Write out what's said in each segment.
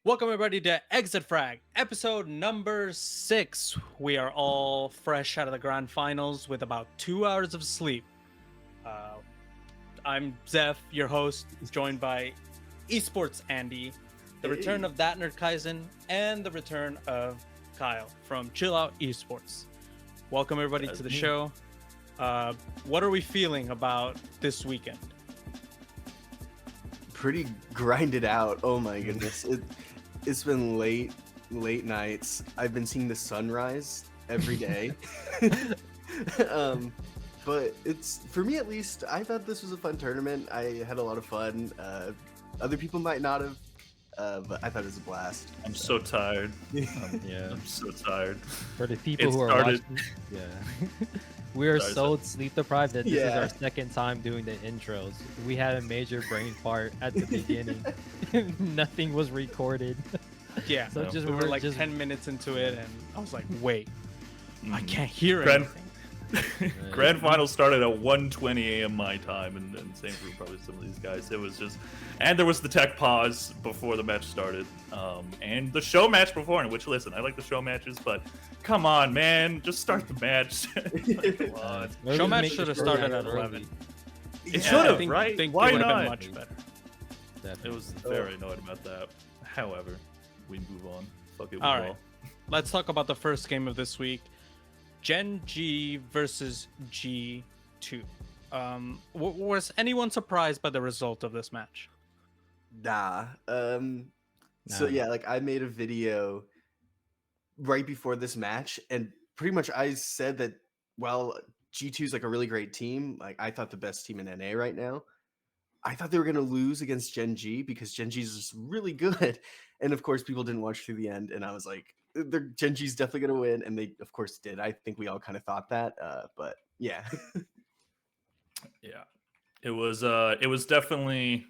Welcome everybody to Exit Frag, episode number 6. We are all fresh out of the grand finals with about 2 hours of sleep. Uh, I'm Zeph, your host, joined by Esports Andy, the return of That Nerd Kaizen, and the return of Kyle from Chill Out Esports. Welcome everybody to the show. What are we feeling about this weekend? Pretty grinded out. Oh my goodness. It's been late nights. I've been seeing the sunrise every day. But it's, for me at least, I thought this was a fun tournament. I had a lot of fun. Other people might not have, but I thought it was a blast. I'm so tired. Yeah. I'm so tired. For the people who are watching, yeah. We are so sleep deprived that this is our second time doing the intros. We had a major brain fart at the beginning. Nothing was recorded. Yeah, So just we were like just 10 minutes into it, and I was like, wait, I can't hear Grand- anything. Grand final started at 1:20 a.m. my time, and same for probably some of these guys. It was just, and there was the tech pause before the match started, and the show match before. Which, listen, I like the show matches, but come on, man, just start the match. Like, come on. Show match should have started at 11. It should have, I right? think Why it would have not? been much better. It was very annoyed about that. However, we move on. Fuck it. All right, let's talk about the first game of this week. Gen.G versus G2. Was anyone surprised by the result of this match? Nah. So yeah, like I made a video right before this match, and pretty much I said that, well, G2 is like a really great team. Like I thought the best team in NA right now. I thought they were gonna lose against Gen.G because Gen.G is just really good. And of course, people didn't watch through the end, and I was like, Gen.G's definitely gonna win, and they of course did. I think we all kind of thought that, but yeah. Yeah, it was definitely.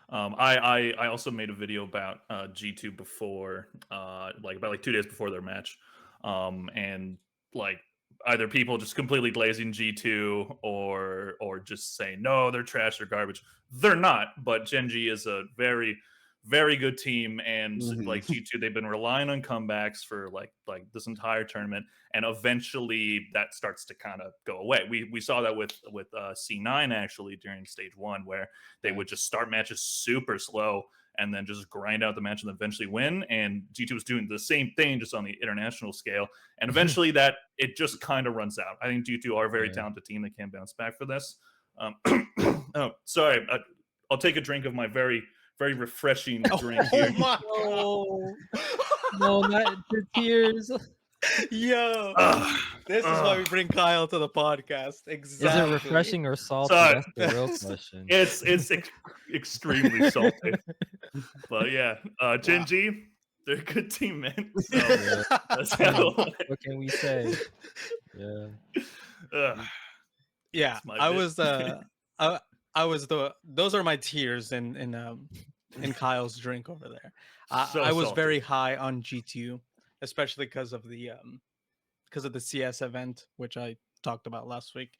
I also made a video about G2 before, about 2 days before their match, and like either people just completely glazing G2 or just saying no, they're trash, they're garbage. They're not, but Gen.G is a very very good team, and like G2, they've been relying on comebacks for like this entire tournament, and eventually that starts to kind of go away. We saw that with C9 actually during stage 1, where they would just start matches super slow and then just grind out the match and eventually win. And G2 was doing the same thing just on the international scale, and eventually that it just kind of runs out. I think G2 are a very talented team that can bounce back for this. Oh, sorry, I'll take a drink of my very refreshing drink here. Oh my god! No, not the tears. Yo, this is why we bring Kyle to the podcast. Exactly. Is it refreshing or salty? Sorry. That's the real question. It's extremely salty. But yeah, Gen.G, they're a good team, man. So, that's what can we say? Yeah. Yeah, I was those are my tears in Kyle's drink over there. I was salty. very high on G2, especially because of the CS event, which I talked about last week.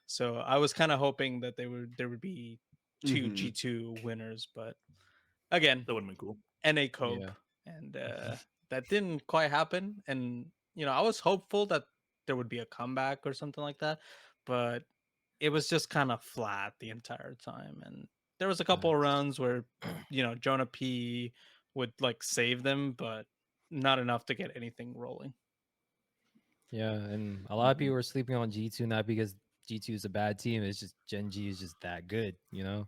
So I was kind of hoping that there would be 2 G2 winners, but again, that would have been cool. NA Cope, and that didn't quite happen. And I was hopeful that there would be a comeback or something like that, but it was just kind of flat the entire time. And there was a couple of runs where Jonah P would like save them, but not enough to get anything rolling. Yeah, and a lot of people were sleeping on G2, not because G2 is a bad team. It's just Gen.G is just that good, Yeah.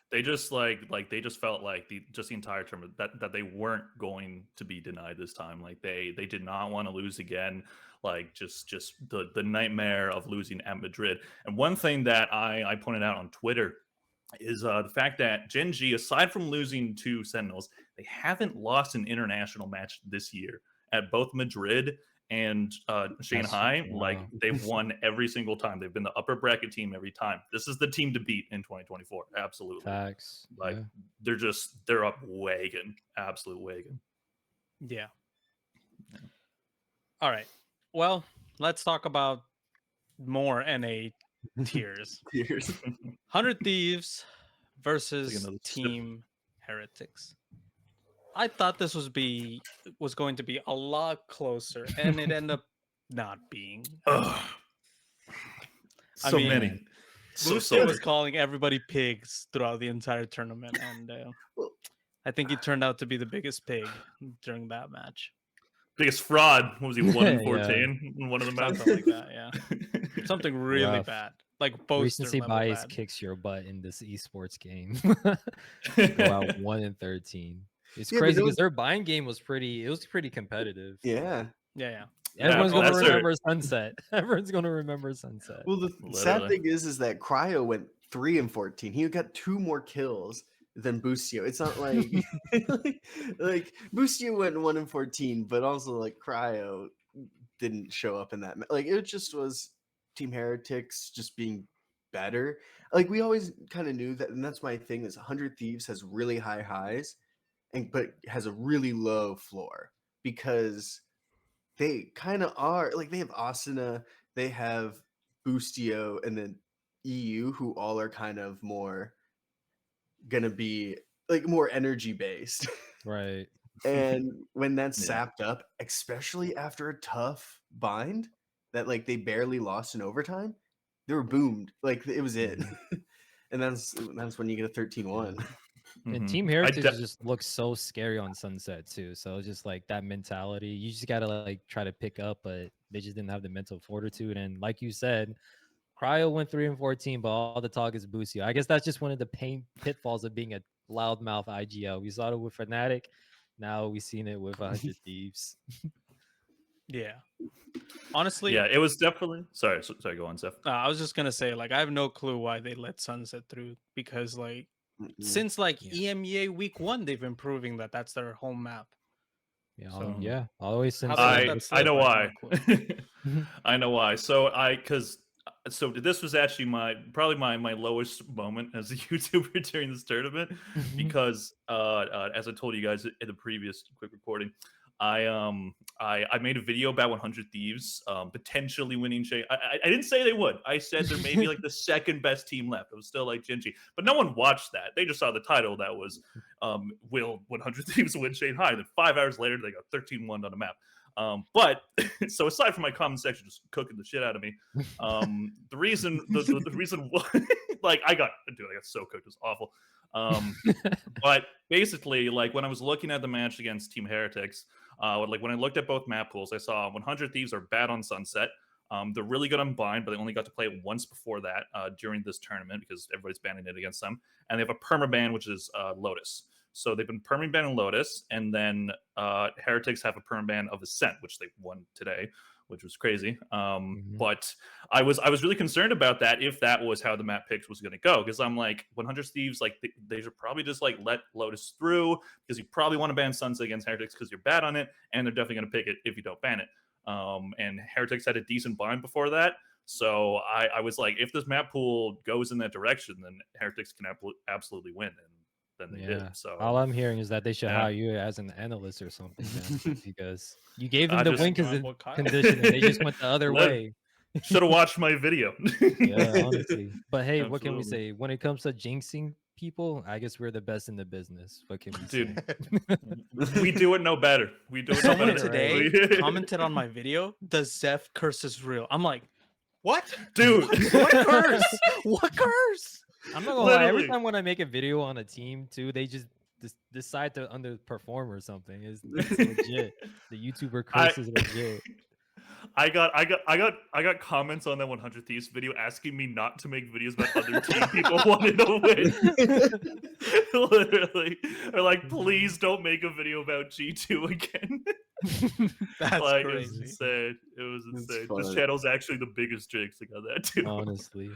They just they just felt like the entire tournament that they weren't going to be denied this time. Like they did not want to lose again. Like just the nightmare of losing at Madrid. And one thing that I pointed out on Twitter is the fact that Gen.G, aside from losing to Sentinels, they haven't lost an international match this year at both Madrid and Shanghai. Like they've won every single time. They've been the upper bracket team every time. This is the team to beat in 2024. Absolutely. Facts. Like they're up wagon. Absolute wagon. Yeah. All right. Well, let's talk about more NA tiers. 100 Thieves versus Team Heretics. I thought this was going to be a lot closer, and it ended up not being. So mean, many. Boosty was calling everybody pigs throughout the entire tournament, and I think he turned out to be the biggest pig during that match. Biggest fraud. What was he, 1-14 in one of the matches? Something like that, yeah. Something really bad. Like poster Recency level bias bad. kicks your butt in this esports game. Go out 1-13. It's crazy because their buying game was pretty competitive. Yeah. Everyone's going to remember Sunset. Everyone's going to remember Sunset. Well, the sad thing is that Cryo went 3-14. He got 2 more kills than Boostio. It's not like like Boostio went 1-14, but also like Cryo didn't show up in that. Like it just was Team Heretics just being better. Like we always kind of knew that, and that's my thing. Is 100 Thieves has really high highs, but has a really low floor because they kind of are like they have Asuna, they have Boostio, and then EU, who all are kind of more gonna be like more energy based. Right. And when that's sapped up, especially after a tough bind that like they barely lost in overtime, they were boomed. Like it was it. And that's when you get a 13-1. And Team Heretics just looks so scary on Sunset too. So just like that mentality, you just gotta like try to pick up, but they just didn't have the mental fortitude. And like you said, Cryo went 3-14, but all the talk is Boostio. I guess that's just one of the pitfalls of being a loudmouth IGL. We saw it with Fnatic, now we've seen it with 100 Thieves. Yeah. Honestly, yeah, it was definitely. Sorry, go on, Seth. I was just gonna say, like, I have no clue why they let Sunset through because, like, since like EMEA week 1, they've been proving that that's their home map. Yeah, so, always since I know why. I know why. So this was actually probably my lowest moment as a YouTuber during this tournament because as I told you guys in the previous quick recording, I made a video about 100 Thieves potentially winning Shanghai. I didn't say they would. I said they're maybe like the second best team left. It was still like Gen.G, but no one watched that. They just saw the title that was will 100 Thieves win Shanghai? And then 5 hours later they got 13-1 on the map. But so aside from my comment section just cooking the shit out of me, the reason like I got so cooked, it was awful. But basically, like when I was looking at the match against Team Heretics, like when I looked at both map pools, I saw 100 Thieves are bad on Sunset. They're really good on Bind, but they only got to play it once before that during this tournament because everybody's banning it against them. And they have a permaban, which is Lotus. So they've been permaban in Lotus, and then Heretics have a permaban of Ascent, which they won today, which was crazy. But I was really concerned about that if that was how the map picks was going to go, because I'm like 100 Thieves, like they should probably just like let Lotus through because you probably want to ban Sunset against Heretics because you're bad on it, and they're definitely going to pick it if you don't ban it. And Heretics had a decent bind before that. So I was like, if this map pool goes in that direction, then Heretics can absolutely win. And then they did. So all I'm hearing is that they should hire you as an analyst or something, man, because you gave them the win condition and they just went the other way. Should have watched my video. Yeah, honestly. But hey, what can we say? When it comes to jinxing people, I guess we're the best in the business. What can we say? We do it no better. We do it no better. Today commented on my video, the Zeph curse is real. I'm like, what? Dude. What curse? What curse? I'm not gonna lie. Every time when I make a video on a team too, they just decide to underperform or something. It's legit. The YouTuber curse is legit. I got comments on that 100 Thieves video asking me not to make videos about other team people wanting to win. Literally, they're like, please don't make a video about G2 again. That's like, crazy. It was insane. It was insane. This channel's actually the biggest jinxing on that too. Honestly.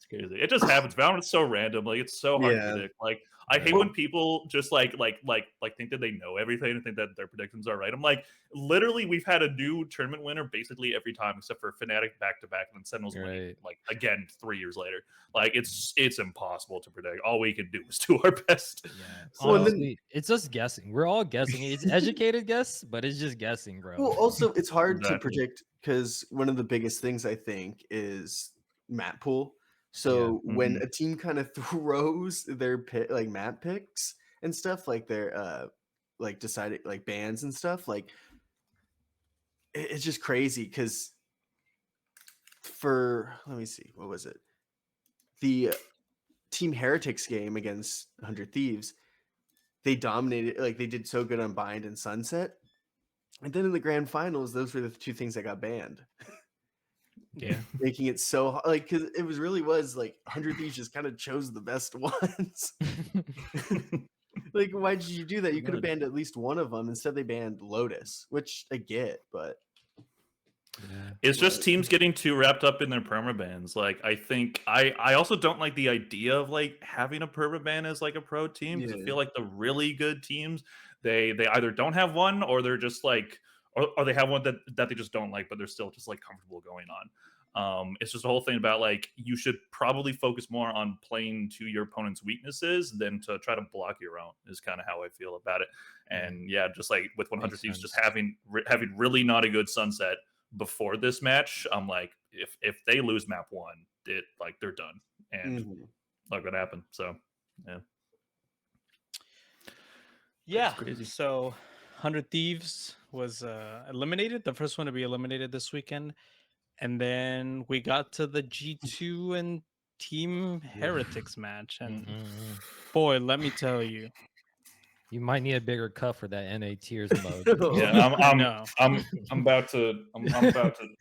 Crazy. It just happens. Valorant's so random. Like it's so hard to predict. Like I hate when people just like think that they know everything and think that their predictions are right. I'm like, literally, we've had a new tournament winner basically every time except for Fnatic back to back, and then Sentinels winning like again 3 years later. Like it's impossible to predict. All we can do is do our best. Yeah. Honestly, it's just guessing. We're all guessing. It's educated guess, but it's just guessing, bro. Well, also it's hard to predict because one of the biggest things I think is map pool. So when a team kind of throws their map picks and stuff, like their like decided like bans and stuff, like it's just crazy because let me see, what was it? The Team Heretics game against 100 Thieves, they dominated, like they did so good on Bind and Sunset. And then in the grand finals, those were the two things that got banned. Yeah. Making it so like, because it was like 100 Thieves just kind of chose the best ones. Like, why did you do that? You could have banned at least one of them. Instead, they banned Lotus, which I get, but it's just teams getting too wrapped up in their permabans. Like, I think I also don't like the idea of like having a permaban as like a pro team, because I feel like the really good teams, they either don't have one, or they're just like, or they have one that they just don't like, but they're still just like comfortable going on. It's just a whole thing about like, you should probably focus more on playing to your opponent's weaknesses than to try to block your own, is kind of how I feel about it. And yeah, just like with 100 Thieves just having really not a good Sunset before this match, I'm like, if they lose map 1, they're done, and like what happened. So yeah, crazy. So 100 Thieves was eliminated, the first one to be eliminated this weekend. And then we got to the G2 and Team Heretics match. And boy, let me tell you, you might need a bigger cup for that NA Tears mode. Yeah, I'm about to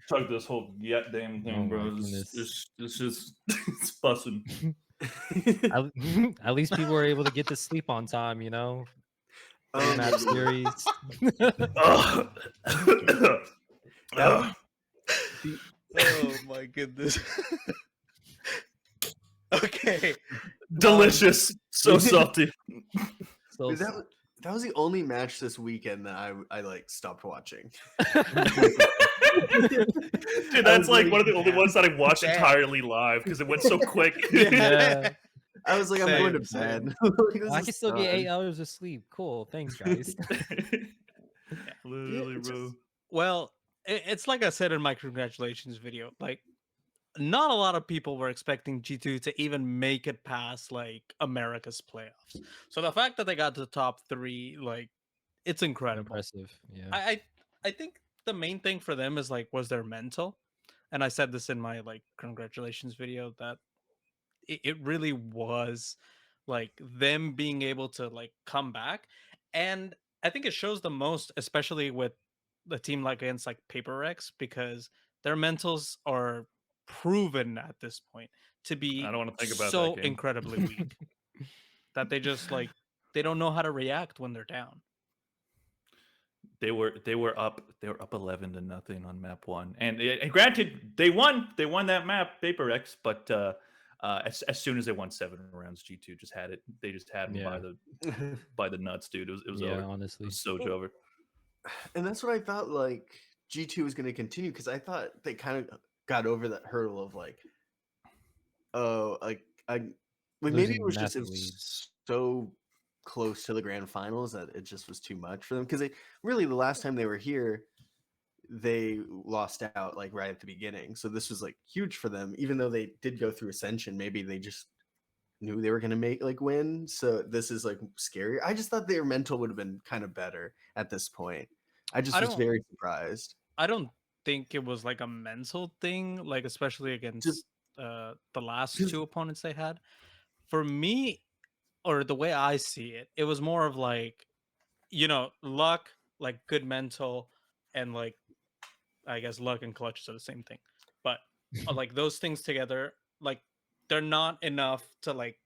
chug this whole damn thing, bro. It's just it's busting. At least people were able to get to sleep on time, you know. Map series. Oh my goodness. Okay. Delicious. So salty. So that was the only match this weekend that I like stopped watching. Dude, that's like one of the only ones that I watched entirely live because it went so quick. Yeah. I was like, I'm going to bed. I can still get 8 hours of sleep. Cool. Thanks, guys. Literally, bro. Well, it's like I said in my congratulations video. Like, not a lot of people were expecting G2 to even make it past like America's playoffs. So the fact that they got to the top 3, like, it's incredible. Impressive. Yeah. I think the main thing for them is like was their mental. And I said this in my like congratulations video, that it really was like them being able to like come back. And I think it shows the most, especially with the team like against like Paper X, because their mentals are proven at this point to be I don't want to think about so that game. incredibly weak that they just like they don't know how to react when they're down. They were up 11-0 on map 1, and granted they won that map, Paper X, but as soon as they won 7 rounds, G2 just had it. They just had them by the nuts, dude. It was over. Honestly, it was so over. And that's what I thought, like G2 was going to continue, because I thought they kind of got over that hurdle of like, oh, like maybe it was so close to the grand finals that it just was too much for them, because they really, the last time they were here, they lost out like right at the beginning. So this was like huge for them, even though they did go through Ascension. Maybe they just knew they were going to win. So this is like scary. I just thought their mental would have been kind of better at this point. I was very surprised. I don't think it was like a mental thing, like especially against the last 2 opponents they had. For me, or the way I see it, it was more of like, you know, luck, like good mental, and like I guess luck and clutches are the same thing. But like those things together, like they're not enough to like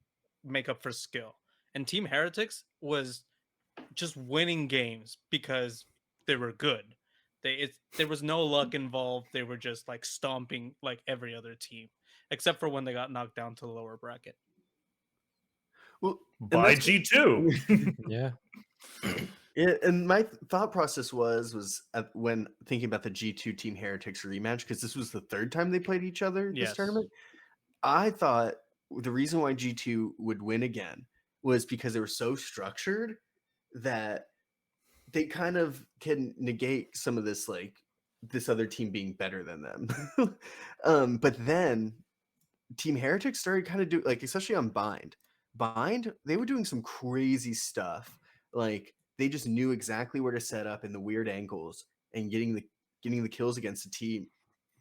make up for skill. And Team Heretics was just winning games because they were good. There was no luck involved. They were just like stomping like every other team, except for when they got knocked down to the lower bracket. Well, by G2. Yeah. Yeah, and my thought process was when thinking about the G2 Team Heretics rematch, because this was the 3rd time they played each other this tournament. I thought the reason why G2 would win again was because they were so structured that they kind of can negate some of this, like this other team being better than them. But then Team Heretics started kind of like, especially on Bind, bind, they were doing some crazy stuff. Like they just knew exactly where to set up in the weird angles and getting the kills against a team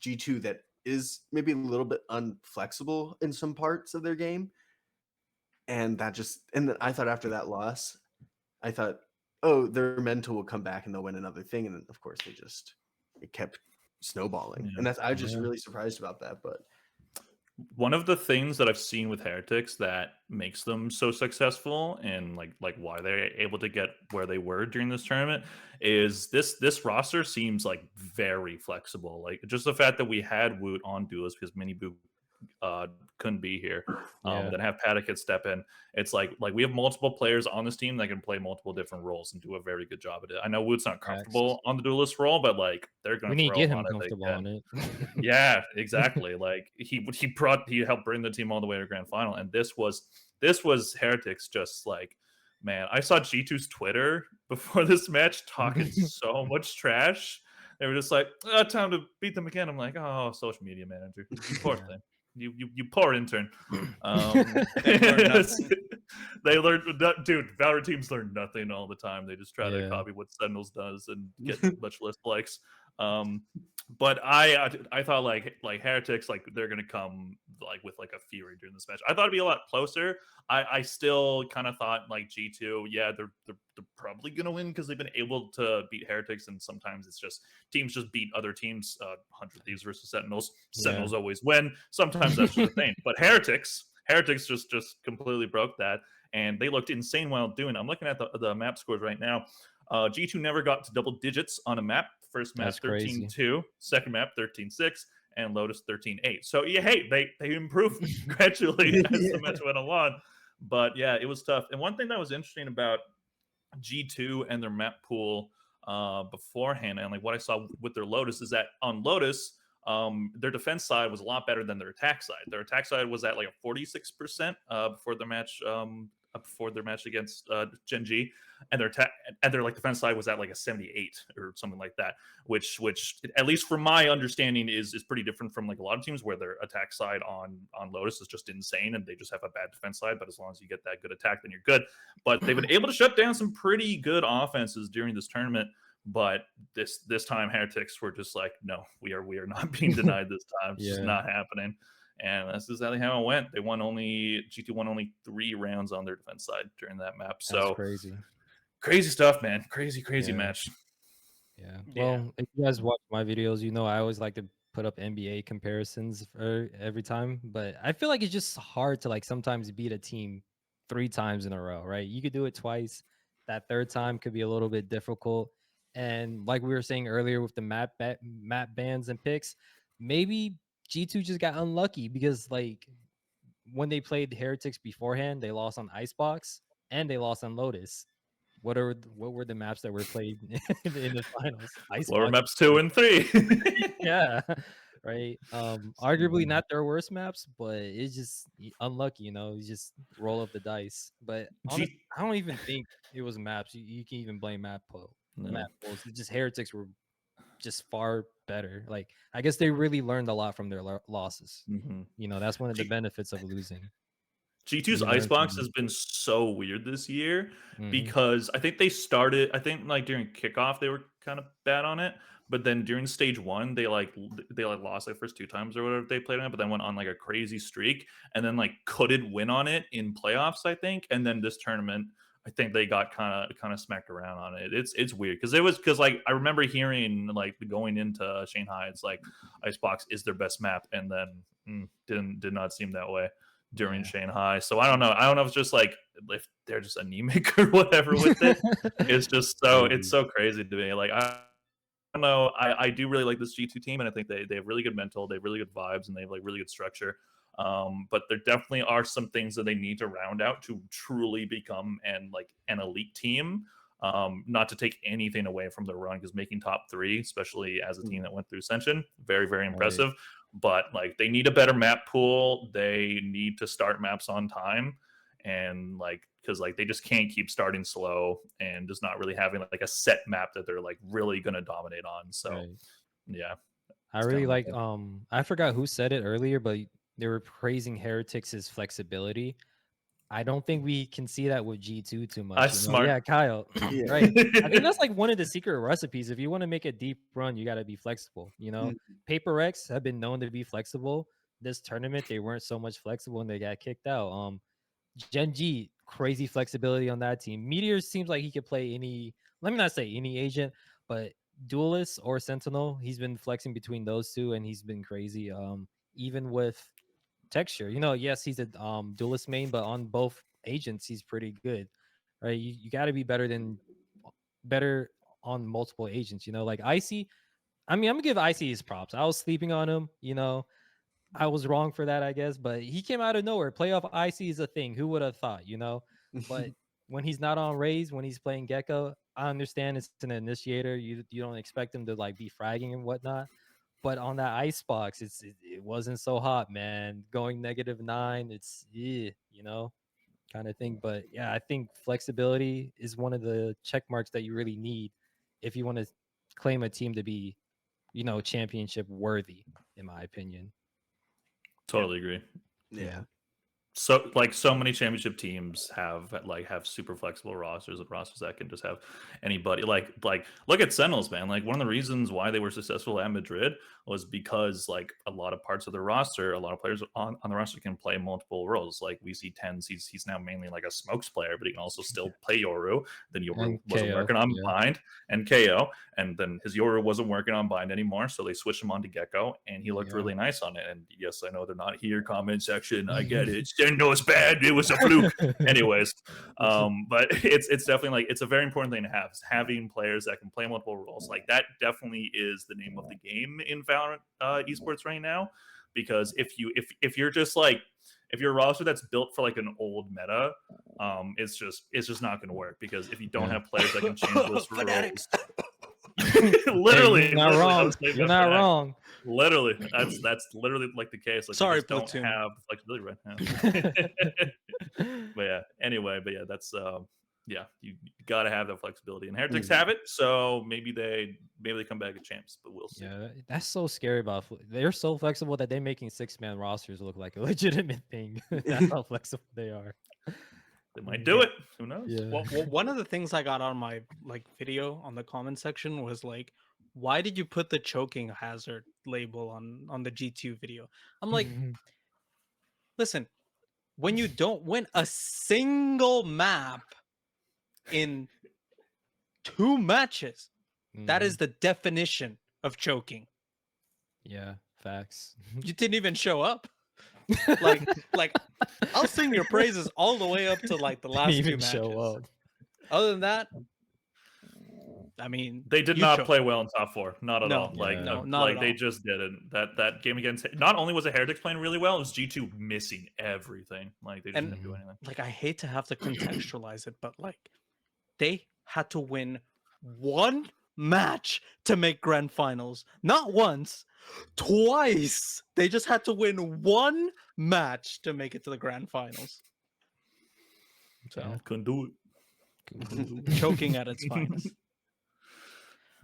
G2 that is maybe a little bit unflexible in some parts of their game. And then I thought after that loss, I thought, oh, their mental will come back and they'll win another thing. And then of course it kept snowballing. And I was just really surprised about that. But one of the things that I've seen with Heretics that makes them so successful and like why they're able to get where they were during this tournament is this roster seems like very flexible. Like just the fact that we had Woot on duelist because Mini Boo couldn't be here. Then have Patitek step in. It's like we have multiple players on this team that can play multiple different roles and do a very good job at it. I know Woot's not comfortable on the duelist role, but like they're going to throw him on it. Yeah, exactly. Like he helped bring the team all the way to grand final, and this was Heretics just like. Man, I saw G2's Twitter before this match talking so much trash. They were just like, time to beat them again. I'm like, oh, social media manager. You poor thing. You poor intern. They learned nothing. They learned, dude, Valorant teams learn nothing all the time. They just try to copy what Sentinels does and get much less likes. But I thought like Heretics, like they're gonna come like with like a fury during this match. I thought it'd be a lot closer. I still kind of thought like G2, yeah, they're probably gonna win because they've been able to beat Heretics, and sometimes it's just teams just beat other teams. 100 Thieves versus Sentinels. Sentinels always win. Sometimes that's just a thing. But Heretics just completely broke that, and they looked insane while doing it. I'm looking at the map scores right now. G2 never got to double digits on a map. First map 13-2, second map 13-6, and Lotus 13-8. So yeah, hey, they improved gradually as the match went along. But yeah, it was tough. And one thing that was interesting about G2 and their map pool beforehand, and like what I saw with their Lotus, is that on Lotus, their defense side was a lot better than their attack side. Their attack side was at like a 46% before their match against Gen.G, and their like defense side was at like a 78 or something like that, which at least from my understanding is pretty different from like a lot of teams where their attack side on Lotus is just insane and they just have a bad defense side, but as long as you get that good attack, then you're good. But they've been able to shut down some pretty good offenses during this tournament. But this time Heretics were just like, no, we are not being denied this time. It's just not happening. And that's exactly how it went. G2 won only 3 rounds on their defense side during that map. So that's crazy stuff, man. Crazy match. Yeah. Well, if you guys watch my videos, you know I always like to put up NBA comparisons for every time. But I feel like it's just hard to like sometimes beat a team 3 times in a row, right? You could do it twice. That third time could be a little bit difficult. And like we were saying earlier with the map bans and picks, maybe G2 just got unlucky because like when they played Heretics beforehand, they lost on Icebox and they lost on Lotus. What were the maps that were played in the finals? Lower maps 2 and 3. Yeah, right. Arguably not their worst maps, but it's just unlucky, you know. You just roll up the dice. But I don't even think it was maps. You can even blame map pools. It's just Heretics were just far better. Like I guess they really learned a lot from their losses. You know, that's one of the benefits of losing. G2's Icebox has been so weird this year because I think like during kickoff they were kind of bad on it, but then during stage 1 they lost like first 2 times or whatever they played on it, but then went on like a crazy streak and then like couldn't win on it in playoffs, I think. And then this tournament I think they got kind of smacked around on it. It's weird because like I remember hearing like going into Shanghai, it's like Icebox is their best map, and then did not seem that way during Shanghai. So I don't know. I don't know if it's just like if they're just anemic or whatever with it. It's just it's so crazy to me. Like I don't know. I do really like this G2 team, and I think they have really good mental, they have really good vibes, and they have like really good structure. But there definitely are some things that they need to round out to truly become an elite team. Not to take anything away from the run, because making top 3, especially as a team that went through Ascension, very, very impressive. Right. But like they need a better map pool. They need to start maps on time, and because they just can't keep starting slow and just not really having like a set map that they're like really gonna dominate on. So yeah, I really like I forgot who said it earlier, but they were praising Heretics' flexibility. I don't think we can see that with G2 too much. That's smart. Yeah, Kyle. Yeah. Right. I think that's like one of the secret recipes. If you want to make a deep run, you got to be flexible. Paper X have been known to be flexible. This tournament, they weren't so much flexible and they got kicked out. Gen.G, crazy flexibility on that team. Meteor seems like he could play any, let me not say any agent, but Duelist or Sentinel. He's been flexing between those two and he's been crazy. Even with Texture, yes, he's a Duelist main, but on both agents, he's pretty good. Right? You got to be better on multiple agents. Like Icy. I mean, I'm gonna give Icy his props. I was sleeping on him. I was wrong for that, I guess, but he came out of nowhere. Playoff IC is a thing. Who would have thought, But when he's not on Raze, when he's playing Gecko, I understand it's an initiator. You don't expect him to like be fragging and whatnot. But on that icebox, it wasn't so hot, man. Going -9, it's kind of thing. But yeah, I think flexibility is one of the check marks that you really need if you want to claim a team to be, championship worthy, in my opinion. Totally agree. Yeah. So many championship teams have super flexible rosters that can just have anybody. Like look at Sentinels, man. Like one of the reasons why they were successful at Madrid was because like a lot of parts of the roster, a lot of players on the roster can play multiple roles. Like we see Tens, he's now mainly like a smokes player, but he can also still play Yoru. Then Yoru wasn't working on Bind and KO, and then his Yoru wasn't working on Bind anymore, so they switched him on to Gecko, and he looked really nice on it. And yes, I know they're not here. Comment section, I get it. No, it's bad. It was a fluke. Anyways, but it's definitely like it's a very important thing to have, is having players that can play multiple roles. Like that definitely is the name of the game in Valorant esports right now. Because if you're just like if you're a roster that's built for like an old meta, it's just not going to work. Because if you don't have players that can change those roles, literally, you're not wrong. You're not wrong. Literally, that's literally like the case. Like, sorry, you just don't have the flexibility right now. But yeah, anyway, that's you gotta have that flexibility, and Heretics have it. So maybe they come back as champs, but we'll see. Yeah, that's so scary about. They're so flexible that they're making 6-man rosters look like a legitimate thing. That's how flexible they are. They might do it. Who knows? Yeah. Well, one of the things I got on my video on the comment section was like, why did you put the choking hazard label on the G2 video? I'm like, listen, when you don't win a single map in 2 matches, that is the definition of choking. Yeah, facts. You didn't even show up. like I'll sing your praises all the way up to like the last 2 matches. Show up. Other than that, I mean, they did not play well in top 4, not at all. Like, not they just didn't. That game against, not only was the Heretics playing really well, it was G2 missing everything. Like they didn't do anything. Like I hate to have to contextualize it, but like they had to win 1 match to make grand finals. Not once, twice. They just had to win 1 match to make it to the grand finals. So couldn't do it. Choking at its finest.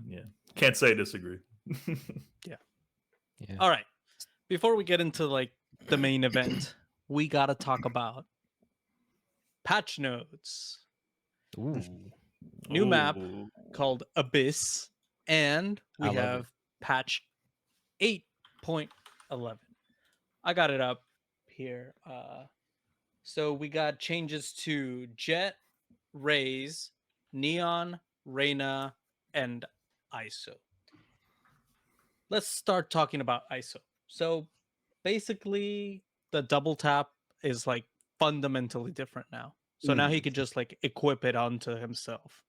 Yeah, can't say disagree. Yeah. All right, before we get into like the main event, we gotta talk about patch notes. New map called Abyss, and we have patch 8.11. I got it up here. So we got changes to Jet, Raze, Neon, Reyna, and ISO. Let's start talking about ISO. So basically the double tap is like fundamentally different now. So now he could just like equip it onto himself,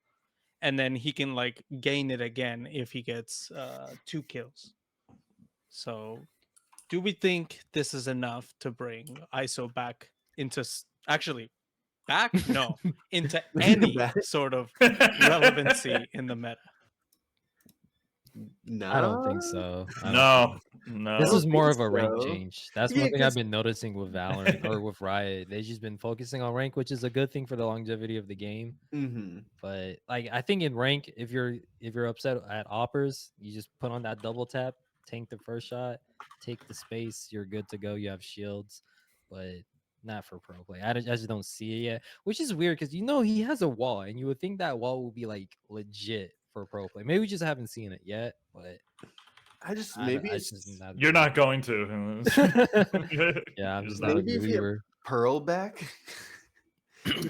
and then he can like gain it again if he gets 2 kills. So do we think this is enough to bring ISO back into into any sort of relevancy in the meta? No, I don't think so. No. This is more of a rank change. That's one thing I've been noticing with Valorant or with Riot. They've just been focusing on rank, which is a good thing for the longevity of the game. But like I think in rank, if you're upset at Oppers, you just put on that double tap, tank the first shot, take the space, you're good to go. You have shields. But not for pro play. I just don't see it yet, which is weird because he has a wall, and you would think that wall will be like legit for pro play. Maybe we just haven't seen it yet, but maybe I it's just not. You're not going to. Yeah, I'm just not a maybe if you have believer. Pearl back.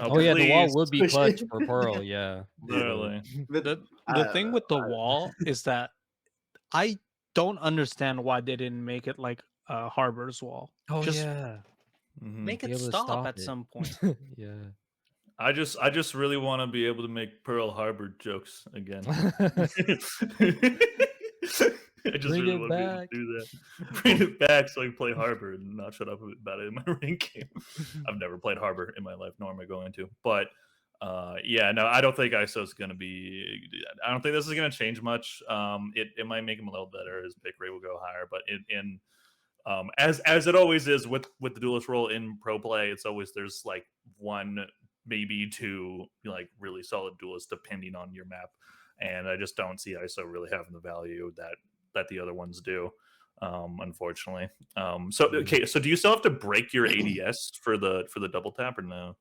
Oh yeah, the wall Please. would be Push clutch it. for Pearl. Yeah, Literally. But The I the don't thing know. with the wall is that I don't understand why they didn't make it like Harbor's wall. Oh Just yeah, Mhm. make be it able to stop stop at it. some point. Yeah. I just really want to be able to make Pearl Harbor jokes again. I just Bring really it want to be able to back. do that. Bring it back so I can play Harbor and not shut up about it in my rank game. I've never played Harbor in my life, nor am I going to. But yeah, no, I don't think ISO is going to be. I don't think this is going to change much. It might make him a little better. His pick rate will go higher, but as it always is with the duelist role in pro play, it's always there's like one, maybe two like really solid duelists depending on your map, and I just don't see ISO really having the value that the other ones do, unfortunately. So okay, so do you still have to break your ADS for the double tap or no?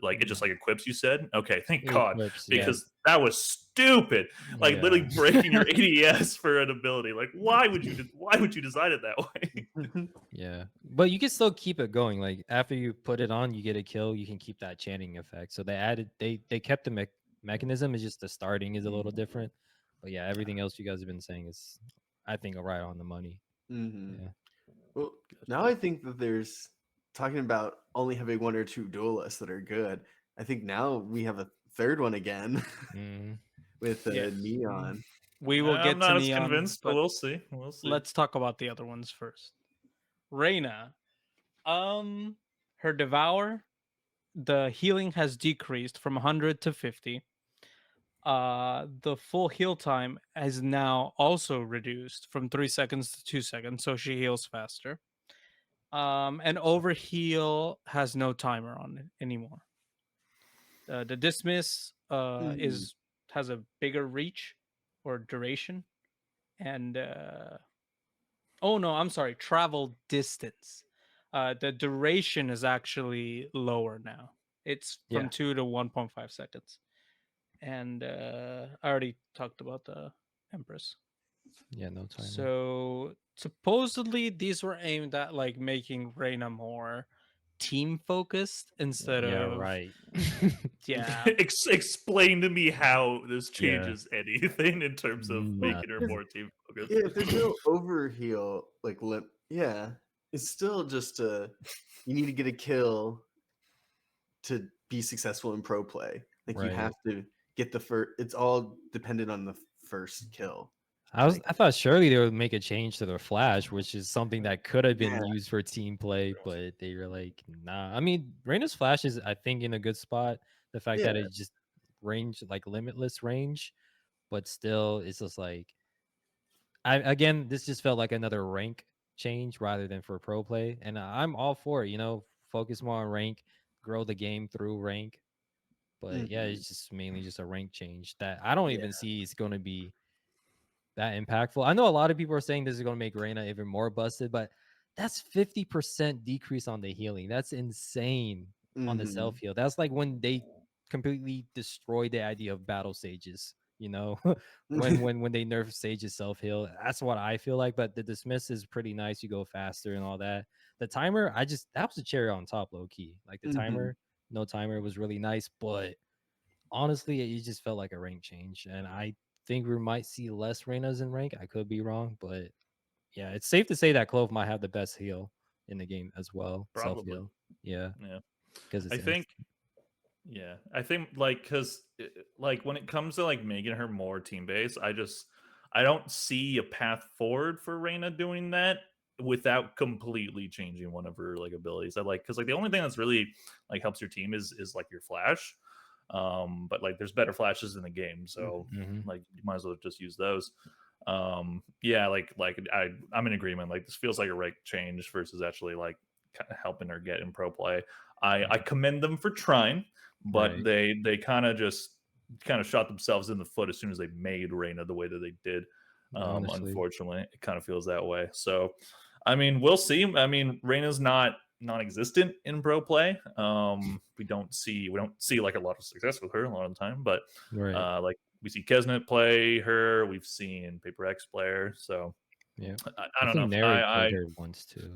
Like it just like equips, you said? Okay, thank It God, equips, yeah. because that was stupid. Like Yeah. literally breaking your ADS for an ability. Like why would you design it that way? Yeah, but you can still keep it going. Like after you put it on, you get a kill. You can keep that chanting effect. So they kept the mechanism. It's just the starting is a little different. But yeah, everything else you guys have been saying is, I think, right on the money. Yeah. Well, now I think that there's talking about only having one or two duelists that are good. I think now we have a third one again Mhm. with Yes. Neon. We will I'm get to not as Neon, convinced, but but we'll see. We'll see. let's talk about the other ones first. Reyna, her Devour, the healing has decreased from 100 to 50. The full heal time has now also reduced from 3 seconds to 2 seconds, so she heals faster. And overheal has no timer on it anymore. The dismiss has a bigger reach or duration, and oh no, I'm sorry, travel distance. The duration is actually lower now. It's from Yeah. 2 to 1.5 seconds. And I already talked about the Empress. Yeah. No timer. So supposedly these were aimed at like making Reyna more team focused instead Yeah. of Right. yeah. Explain to me how this Yeah. changes anything in terms of making her Nothing. more team focused. Yeah, if there's no overheal like lip, yeah, it's still just you need to get a kill to be successful in pro play. Like you Right. have to get the first. It's all dependent on the first kill. I thought surely they would make a change to their flash, which is something that could have been Yeah. used for team play, but they were like, nah. I mean, Reyna's flash is, I think, in a good spot. The fact that Yeah. it just range, like limitless range, but still, it's just like, again, this just felt like another rank change rather than for pro play, and I'm all for it. Focus more on rank, grow the game through rank. But yeah, it's just mainly just a rank change that I don't even see is going to be that impactful. I know a lot of people are saying this is going to make Reyna even more busted, but that's 50% decrease on the healing. That's insane on the self heal. That's like when they completely destroyed the idea of battle sages. When they nerf sages self heal, that's what I feel like. But the dismiss is pretty nice. You go faster and all that. The timer, that was a cherry on top, low key. Like the timer, no timer was really nice, but honestly, it just felt like a rank change, and I think we might see less Reynas in rank. I could be wrong, but yeah, it's safe to say that Clove might have the best heal in the game as well. Self Probably. heal, yeah, Yeah. because it's I think Yeah, I think like because like when it comes to like making her more team based, I don't see a path forward for Reyna doing that without completely changing one of her like abilities. I like because like the only thing that's really like helps your team is like your flash, but like there's better flashes in the game, so like you might as well just use those. Yeah, I'm in agreement. Like this feels like a rank change versus actually like helping her get in pro play. I commend them for trying, but Right. they kind of shot themselves in the foot as soon as they made Reyna the way that they did. Honestly. Unfortunately, it kind of feels that way. So, I mean, we'll see. I mean, Reyna's not non-existent in pro play. We don't see like a lot of success with her a lot of the time, but like we see Kesnet play her, we've seen Paper X play her, so yeah. I don't know. Narrate played her once too.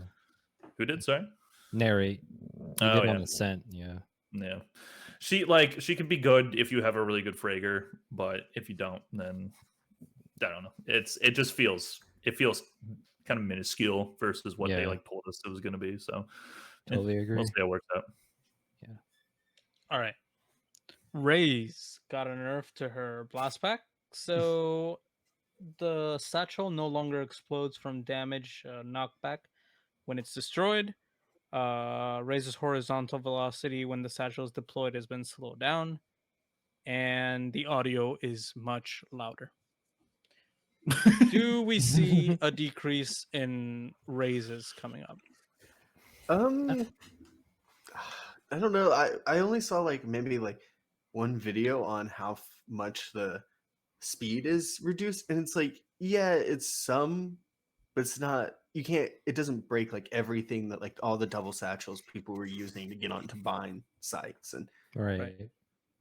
Who did? Sorry, Narrate. He did on Ascent. Yeah. Yeah, she can be good if you have a really good Fragger, but if you don't, then I don't know. It just feels kind of minuscule versus what they like told us it was going to be. So totally agree. We'll see how it works out. Yeah. All right. Raze got a nerf to her blast pack, so the satchel no longer explodes from damage knockback when it's destroyed. Raze's horizontal velocity when the satchel is deployed has been slowed down, and the audio is much louder. Do we see a decrease in raises coming up? I don't know. I only saw like maybe like one video on how much the speed is reduced, and it's like, yeah, it's some, but it's not. You can't. It doesn't break like everything that like all the double satchels people were using to get onto bind sites, and right.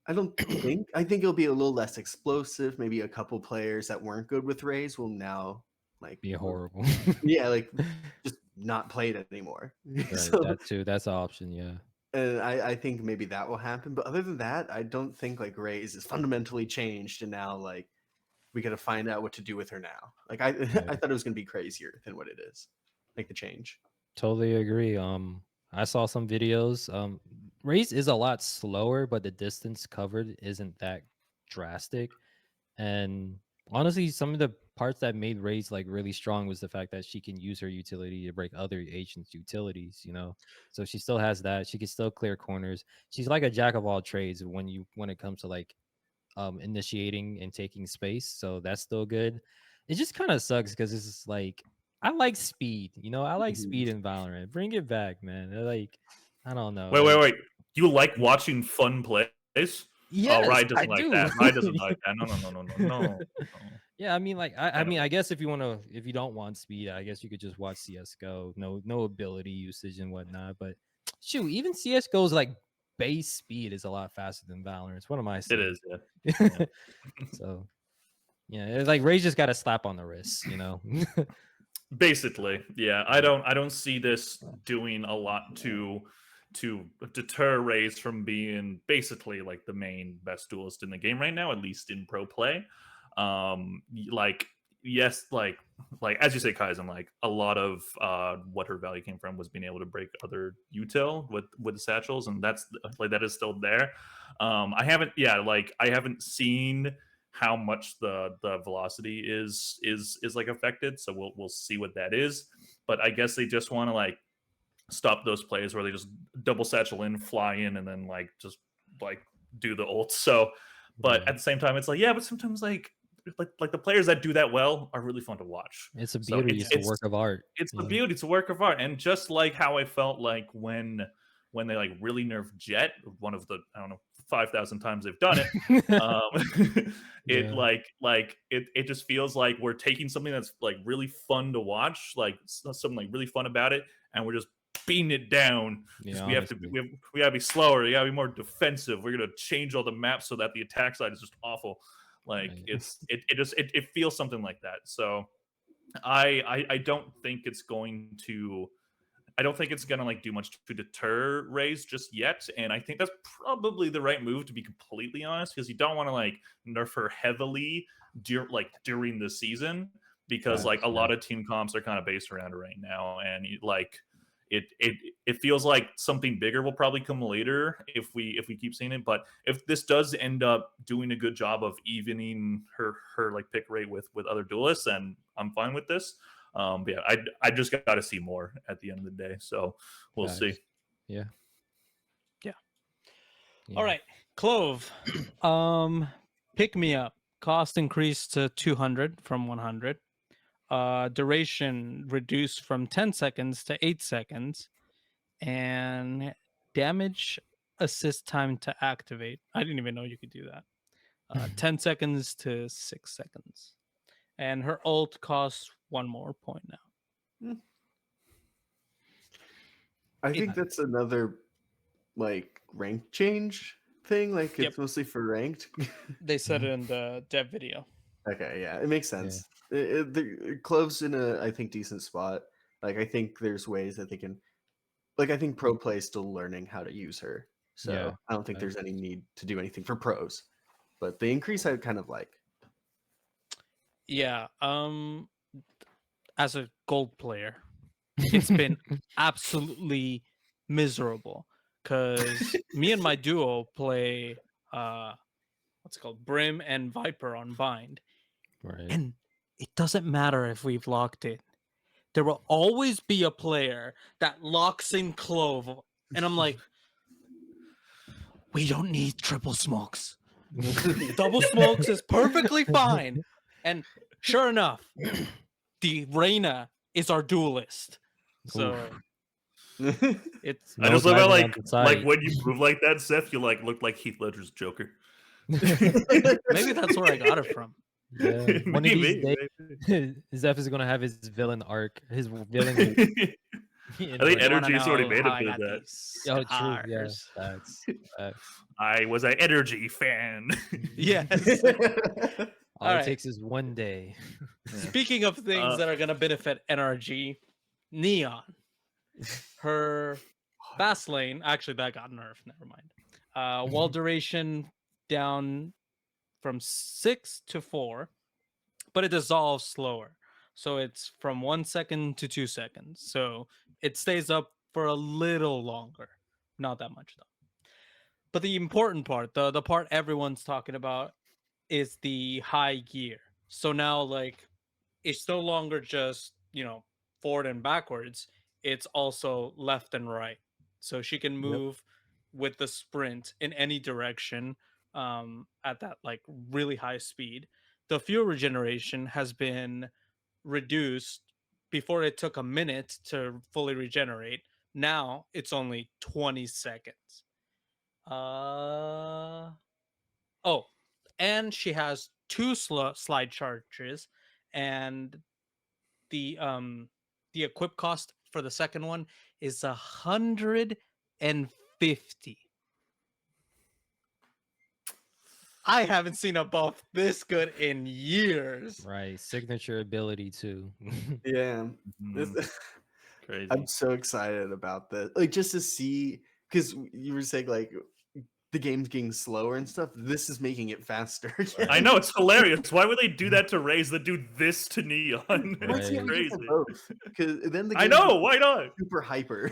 I don't think. I think it'll be a little less explosive. Maybe a couple players that weren't good with Raze will now like be horrible. Yeah, like just not play it anymore. Right, So, that too. That's an option. Yeah. and I think maybe that will happen. But other than that, I don't think like Raze is fundamentally changed, and now like we got to find out what to do with her now. Like I thought it was gonna be crazier than what it is. Like the change. Totally agree. I saw some videos. Race is a lot slower, but the distance covered isn't that drastic. And honestly, some of the parts that made Raze like really strong was the fact that she can use her utility to break other agents' utilities, you know. So she still has that. She can still clear corners. She's like a jack of all trades when it comes to like initiating and taking space. So that's still good. It just kind of sucks because it's just like I like speed, you know. I like speed in Valorant. Bring it back, man. Like I don't know. Wait. You like watching fun plays? Yes, Ryan doesn't I like do. that. Ryan doesn't like that. No. Yeah, I mean, like, I mean, I guess if you don't want speed, I guess you could just watch CS:GO. No ability usage and whatnot. But shoot, even CS:GO's like base speed is a lot faster than Valorant's. What am I saying? It is, yeah. So, yeah, it's like Ray's just got a slap on the wrist, you know. Basically, yeah. I don't see this doing a lot to deter Raze from being basically like the main best duelist in the game right now, at least in pro play. Like yes, like as you say, Kaizen, like a lot of what her value came from was being able to break other util with the satchels, and that's like that is still there. I haven't seen how much the velocity is like affected, so we'll see what that is. But I guess they just want to like stop those plays where they just double satchel in, fly in, and then like just like do the ult. So, but at the same time, it's like but sometimes like the players that do that well are really fun to watch. It's a beauty. It's a work of art. It's a beauty. It's a work of art. And just like how I felt like when they like really nerfed Jet, one of the 5,000 times they've done it. It just feels like we're taking something that's like really fun to watch, like something like really fun about it, and we're just beating it down because we have to be slower. We gotta be more defensive. We're gonna change all the maps so that the attack side is just awful. Like it feels something like that. So I don't think it's going to. I don't think it's gonna like do much to deter Raze just yet, and I think that's probably the right move, to be completely honest, because you don't want to like nerf her heavily during the season, because like a lot of team comps are kind of based around her right now, and it feels like something bigger will probably come later if we keep seeing it. But if this does end up doing a good job of evening her like pick rate with other duelists, then I'm fine with this. But yeah, I just got to see more at the end of the day, so we'll see. Yeah. All right, Clove. Pick me up. Cost increased to 200 from 100. Duration reduced from 10 seconds to 8 seconds, and damage assist time to activate. I didn't even know you could do that. 10 seconds to 6 seconds. And her ult costs 1 more point now. I think that's another like rank change thing. Like Yep. it's mostly for ranked. They said it in the dev video. Okay, yeah, it makes sense. Clove's in a, I think, decent spot. Like I think there's ways that they can. Like I think pro play is still learning how to use her, so Yeah, I don't think there's any need to do anything for pros. But the increase I kind of like. Yeah. As a gold player, it's been absolutely miserable because me and my duo play what's it called, Brim and Viper on Bind, right. and it doesn't matter if we've locked in. There will always be a player that locks in Clove, and I'm like, we don't need triple smokes. Double smokes is perfectly fine. And sure enough, the Reyna is our duelist. So it's I just love how diving onto like site. when you move like that, Seth, you like look like Heath Ledger's Joker. maybe that's where I got it from. Yeah, one of these Maybe. days, Zeph is gonna have his villain arc. His villain. I think Wanna Energy has already know made how a I bit of got that. these Oh, true. Yeah, scars? that's. I was an Energy fan. Yes. All All it right. takes is one day. Speaking of things that are gonna benefit NRG, Neon, her fast lane, actually that got nerfed. Never mind. Wall duration down from 6 to 4, but it dissolves slower. So it's from 1 second to 2 seconds. So it stays up for a little longer. Not that much though. But the important part, the part everyone's talking about, is the high gear. So now like it's no longer just, forward and backwards. It's also left and right. So she can move with the sprint in any direction at that like really high speed. The fuel regeneration has been reduced. Before it took a minute to fully regenerate. Now it's only 20 seconds. Oh, and she has two slide charges, and the equip cost for the second one is 150. I haven't seen a buff this good in years. Right, signature ability too. Yeah, Crazy. I'm so excited about this. Like just to see, because you were saying like the game's getting slower and stuff. This is making it faster. I know, it's hilarious. Why would they do that to Raze that do this to Neon? Why It's can't we get crazy. both? Because then the I game know, becomes why not? super hyper.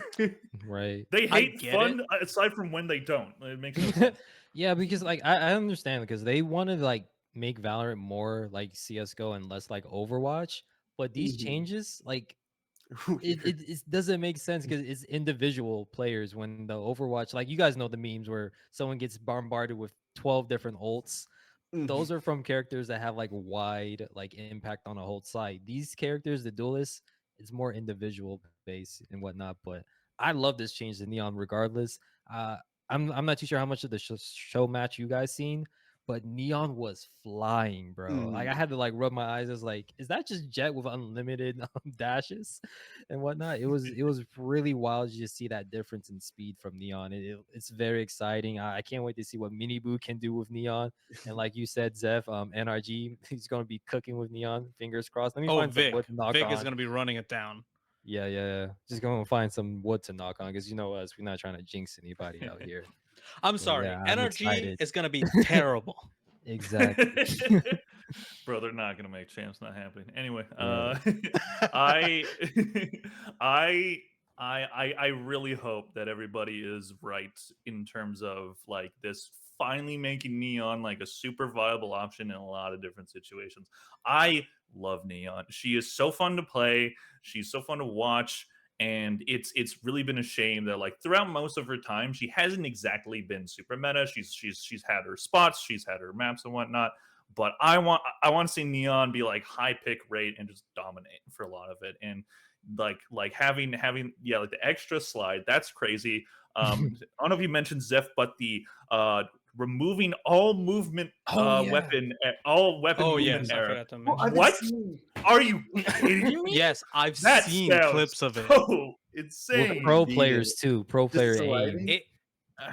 Right. They I hate get fun aside from when they don't. It makes no sense. Yeah, because like I understand because they want to like make Valorant more like CS:GO and less like Overwatch, but these Mhm. changes like Weird. it doesn't make sense because it's individual players. When the Overwatch, like you guys know the memes where someone gets bombarded with 12 different ults, Mhm. those are from characters that have like wide like impact on a whole site. These characters, the duelists, it's more individual based and whatnot. But I love this change to Neon regardless. Uh, I'm not too sure how much of the show match you guys seen, but Neon was flying, bro. Like I had to like rub my eyes. I was like, is that just Jet with unlimited dashes and whatnot? It was really wild to just see that difference in speed from Neon. It's very exciting. I can't wait to see what Mini Boo can do with Neon. And like you said, Zeph, NRG, he's gonna be cooking with Neon. Fingers crossed. Let me Oh, find some Vic. wood to knock Vic on. is going to be running it down. Yeah. Just gonna find some wood to knock on because you know us, we're not trying to jinx anybody out here. I'm sorry. yeah, I'm Energy excited. is going to be terrible. Exactly. Bro, they're not gonna make champs. Not happening. Anyway, Right. I, I really hope that everybody is right in terms of like this finally making Neon like a super viable option in a lot of different situations. I love Neon. She is so fun to play. She's so fun to watch. And it's really been a shame that like throughout most of her time she hasn't exactly been super meta. She's had her spots, she's had her maps and whatnot. But I want to see Neon be like high pick rate and just dominate for a lot of it. And like having yeah, like the extra slide, that's crazy. I don't know if you mentioned Zeph, but the removing all movement weapon movement Yes, I error. forgot to mention. I've been What? seeing- Are you kidding me? Yes, I've That seen sounds clips of it. so insane. Pro Indeed. players too. Pro Just player sliding. aim. It,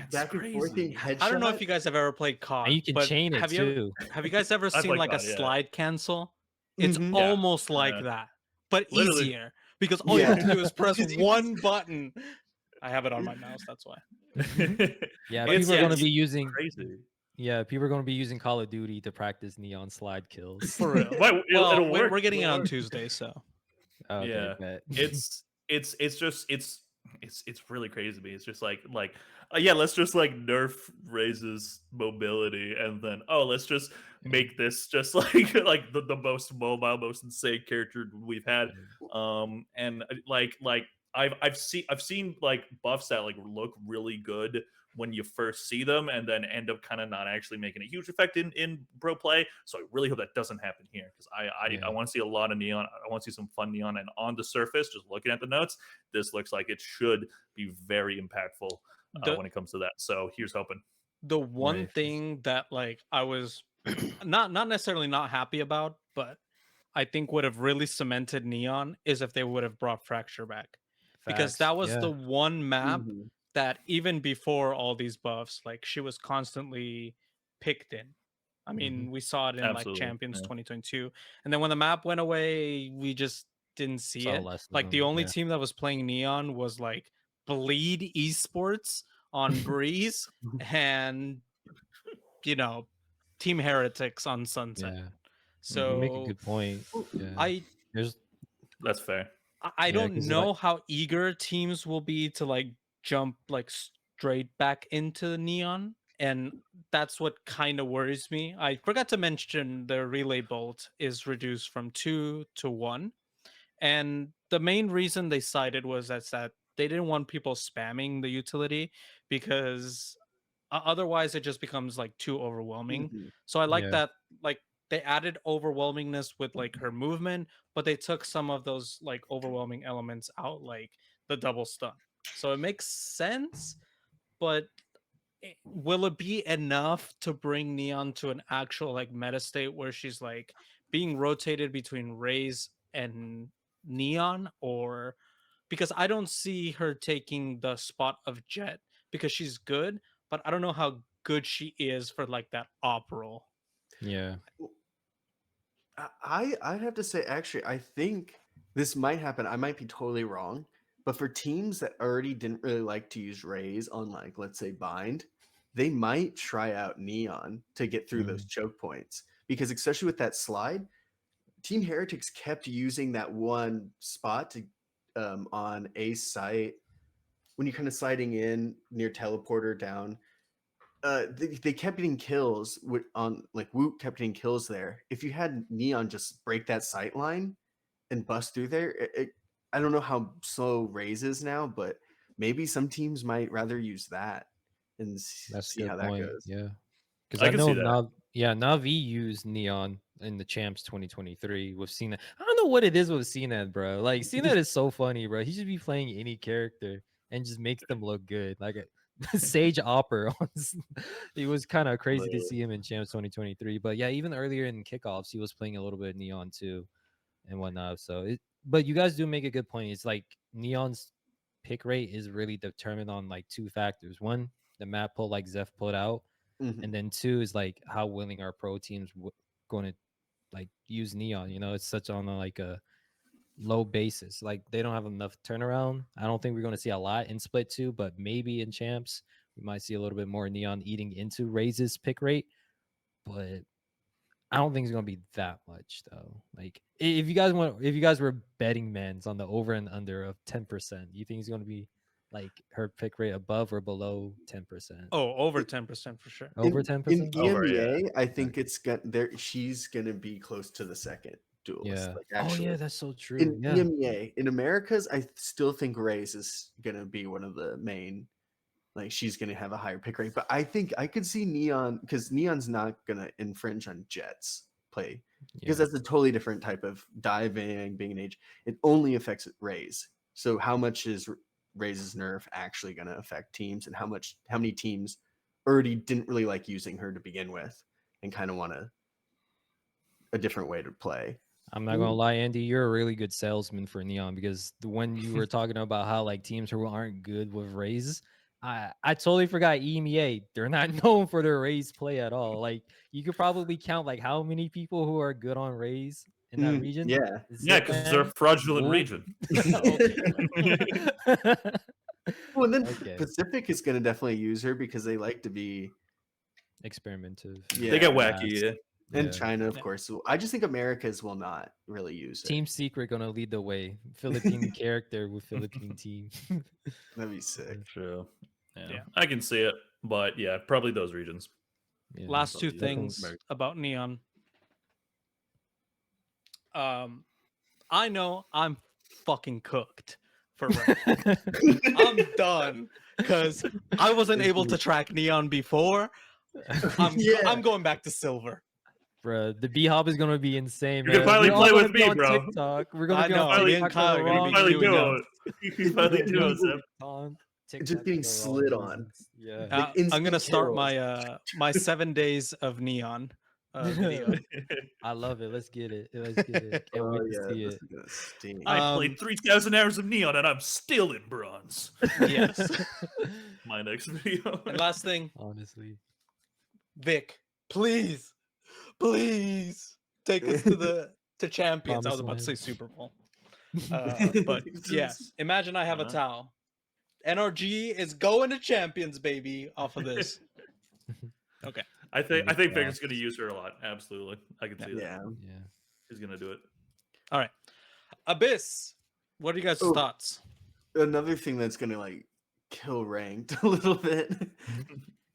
It's Back and forth crazy. headshot. I don't know if you guys have ever played COD, And you can but chain it too. have you guys ever I've seen played like a COD, yeah. slide cancel? It's Mhm. Yeah. almost like that, but Literally. easier because all you Yeah. have to do is press Because you one button. I have it on my mouse, that's why. Yeah, But people are yeah, going to you- be using. crazy. Yeah, people are going to be using Call of Duty to practice neon slide kills. For real. Why, Well, it'll work. we're getting it It'll on work. Tuesday, so Okay, Yeah. bet. It's just it's really crazy to me. It's just like yeah, let's just like nerf Raze's mobility, and then let's just make this just like the most mobile, most insane character we've had. And like I've seen like buffs that like look really good when you first see them, and then end up kind of not actually making a huge effect in pro play. So I really hope that doesn't happen here, because I want to see a lot of neon. I want to see some fun neon, and on the surface, just looking at the notes, this looks like it should be very impactful the when it comes to that. So here's hoping. the one Right. thing that like I was not necessarily not happy about, but I think would have really cemented Neon is if they would have brought Fracture back. Because Facts. that was Yeah. the one map Mhm. that even before all these buffs, like she was constantly picked in. I mean, we saw it in like Absolutely. Champions Yeah. 2022. And then when the map went away, we just didn't see Saw it. less of Like the them, only yeah. team that was playing Neon was like Bleed Esports on Breeze and you know, Team Heretics on Sunset. Yeah. You make a So good point. Yeah. I There's That's fair. I Yeah, don't 'cause know how eager teams will be to like jump like straight back into Neon, and that's what kind of worries me. I forgot to mention the relay bolt is reduced from 2 to 1, and the main reason they cited was that they didn't want people spamming the utility because otherwise it just becomes like too overwhelming. Mhm. So I like Yeah. that, like they added overwhelmingness with like her movement, but they took some of those like overwhelming elements out, like the double stun. So it makes sense, but will it be enough to bring Neon to an actual like meta state where she's like being rotated between Raze and Neon? Or because I don't see her taking the spot of Jet because she's good, but I don't know how good she is for like that op role. Yeah. I'd have to say, actually, I think this might happen. I might be totally wrong, but for teams that already didn't really like to use Rays on, like, let's say Bind, they might try out Neon to get through those choke points, because especially with that slide, Team Heretics kept using that one spot to on a site when you're kind of sliding in near teleporter down. They kept getting kills on, like, Woot kept getting kills there. If you had Neon just break that sight line and bust through there, I don't know how slow Raze is now, but maybe some teams might rather use that and That's a see how good that point. goes. Yeah. Because I I can see know that. Navi used Neon in the Champs 2023 with CNET. I don't know what it is with CNET, bro. Like CNET is so funny, bro. He should be playing any character and just makes them look good. Like a Sage Opera. It was kind of crazy to Literally. see him in Champs 2023. But yeah, even earlier in kickoffs, he was playing a little bit of Neon too and whatnot. But you guys do make a good point. It's like Neon's pick rate is really determined on like two factors. One, the map pull, like Zeph pulled out, Mhm. and then two is like how willing are pro teams going to like use Neon. You know, it's such on like a low basis. Like they don't have enough turnaround. I don't think we're going to see a lot in split two, but maybe in champs we might see a little bit more Neon eating into Raises pick rate. But I don't think it's going to be that much though. Like if you guys were betting mans on the over and under of 10%, you think it's going to be like her pick rate above or below 10%? Oh, over 10% for sure. Over In 10%? Over, yeah. EMEA, I think it's gonna there. She's gonna be close to the second duelist. Yeah. Like, Oh actually, yeah, that's so true. in Yeah. EMEA, in Americas, I still think Raze is gonna be one of the main. Like, she's gonna have a higher pick rate, but I think I could see Neon, because Neon's not gonna infringe on Jet's play, because Yeah. that's a totally different type of diving, being an age. It only affects Raze. So how much is Raze's nerf actually gonna affect teams, and how many teams already didn't really like using her to begin with and kind of want a different way to play? I'm not gonna lie, Andy, you're a really good salesman for Neon, because when you were talking about how like teams who aren't good with Raze, I totally forgot EMEA. They're not known for their Raze play at all. Like you could probably count like how many people who are good on Raze in that region. Yeah. Yeah, because they're a fraudulent region. Okay. Well, and then Okay. Pacific is going to definitely use her because they like to be Experimentative. Yeah. They get Fast. wacky, yeah. And Yeah. China, of course. I just think Americas will not really use it. Team Secret gonna lead the way. Philippine character with Philippine team. That'd be sick. True. Yeah. Yeah. I can see it, but yeah, probably those regions. Yeah. Last two Probably things America. about Neon. I know I'm fucking cooked for Red. I'm done because I wasn't able to track Neon before. I'm going back to silver. Bro, the B-Hop is gonna be insane, You man. can finally We're all play gonna with be me, on bro. TikTok. We're gonna I be know, on me TikTok and Kyle are gonna be finally queuing do up. it. You can finally do it, Zeb. on TikTok Just getting for the slid wrong on. reasons. Yeah. Like I'm instant gonna start kills. my 7 days of Neon video. I love it. Let's get it. Let's get it. Can't wait to see this it. is gonna sting. I played 3,000 hours of Neon and I'm still in bronze. Yes. My next video. And last thing, Honestly. Vic, please take us to champions. I was about to say Promised Super Bowl. But yes, imagine I have a towel. NRG is going to champions, baby, off of this. Okay. I think Victor's gonna use her a lot. Absolutely. I can see that. Yeah. Yeah. He's gonna do it. All right. Abyss. What are you guys' Oh. thoughts? Another thing that's gonna like kill ranked a little bit.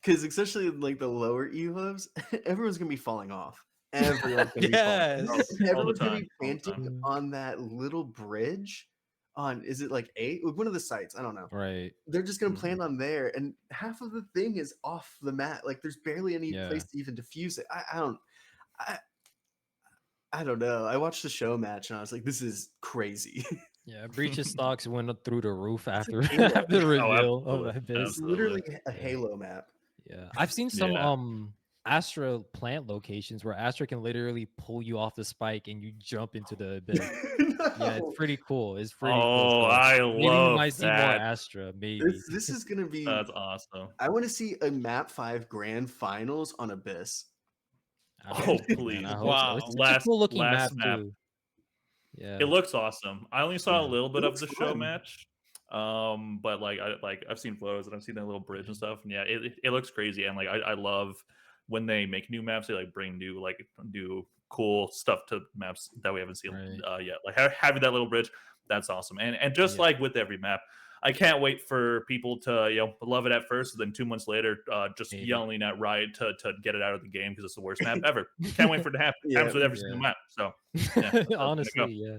Because especially in, like the lower evos, everyone's gonna be falling off. Everyone's gonna be falling off. Yes. Everyone's gonna be All the time. planting on that little bridge on, is it like 8? One of the sites, I don't know. Right. They're just gonna plant on there, and half of the thing is off the mat. Like there's barely any Yeah. place to even diffuse it. I don't know. I watched the show match and I was like, this is crazy. Yeah. Breach's stocks went up through the roof after Halo. after the reveal absolutely. of Abyss. It's literally a Yeah. Halo map. Yeah. I've seen some Yeah. Astra plant locations where Astra can literally pull you off the spike and you jump into the abyss. Yeah, it's pretty cool. It's pretty cool. Oh, So I maybe we love might see more that. Astra. Maybe. This is gonna be. That's awesome. I want to see a Map 5 Grand Finals on Abyss. I Oh, hope so, man. please. I hope Wow. so. It's such a Last- cool looking last map, map. too. Yeah. It looks awesome. I only saw a Yeah. little bit It of the looks show fun. match. But I've seen photos and I've seen that little bridge and stuff. And yeah, it looks crazy. And like I love when they make new maps, they like bring new cool stuff to maps that we haven't seen Right. yet. Like having that little bridge, that's awesome. And just Yeah. like with every map, I can't wait for people to love it at first, and then 2 months later, just Hate it. yelling at Riot to get it out of the game because it's the worst map ever. Can't wait for it to happen. It happens with every single map. So yeah, that's Honestly, yeah.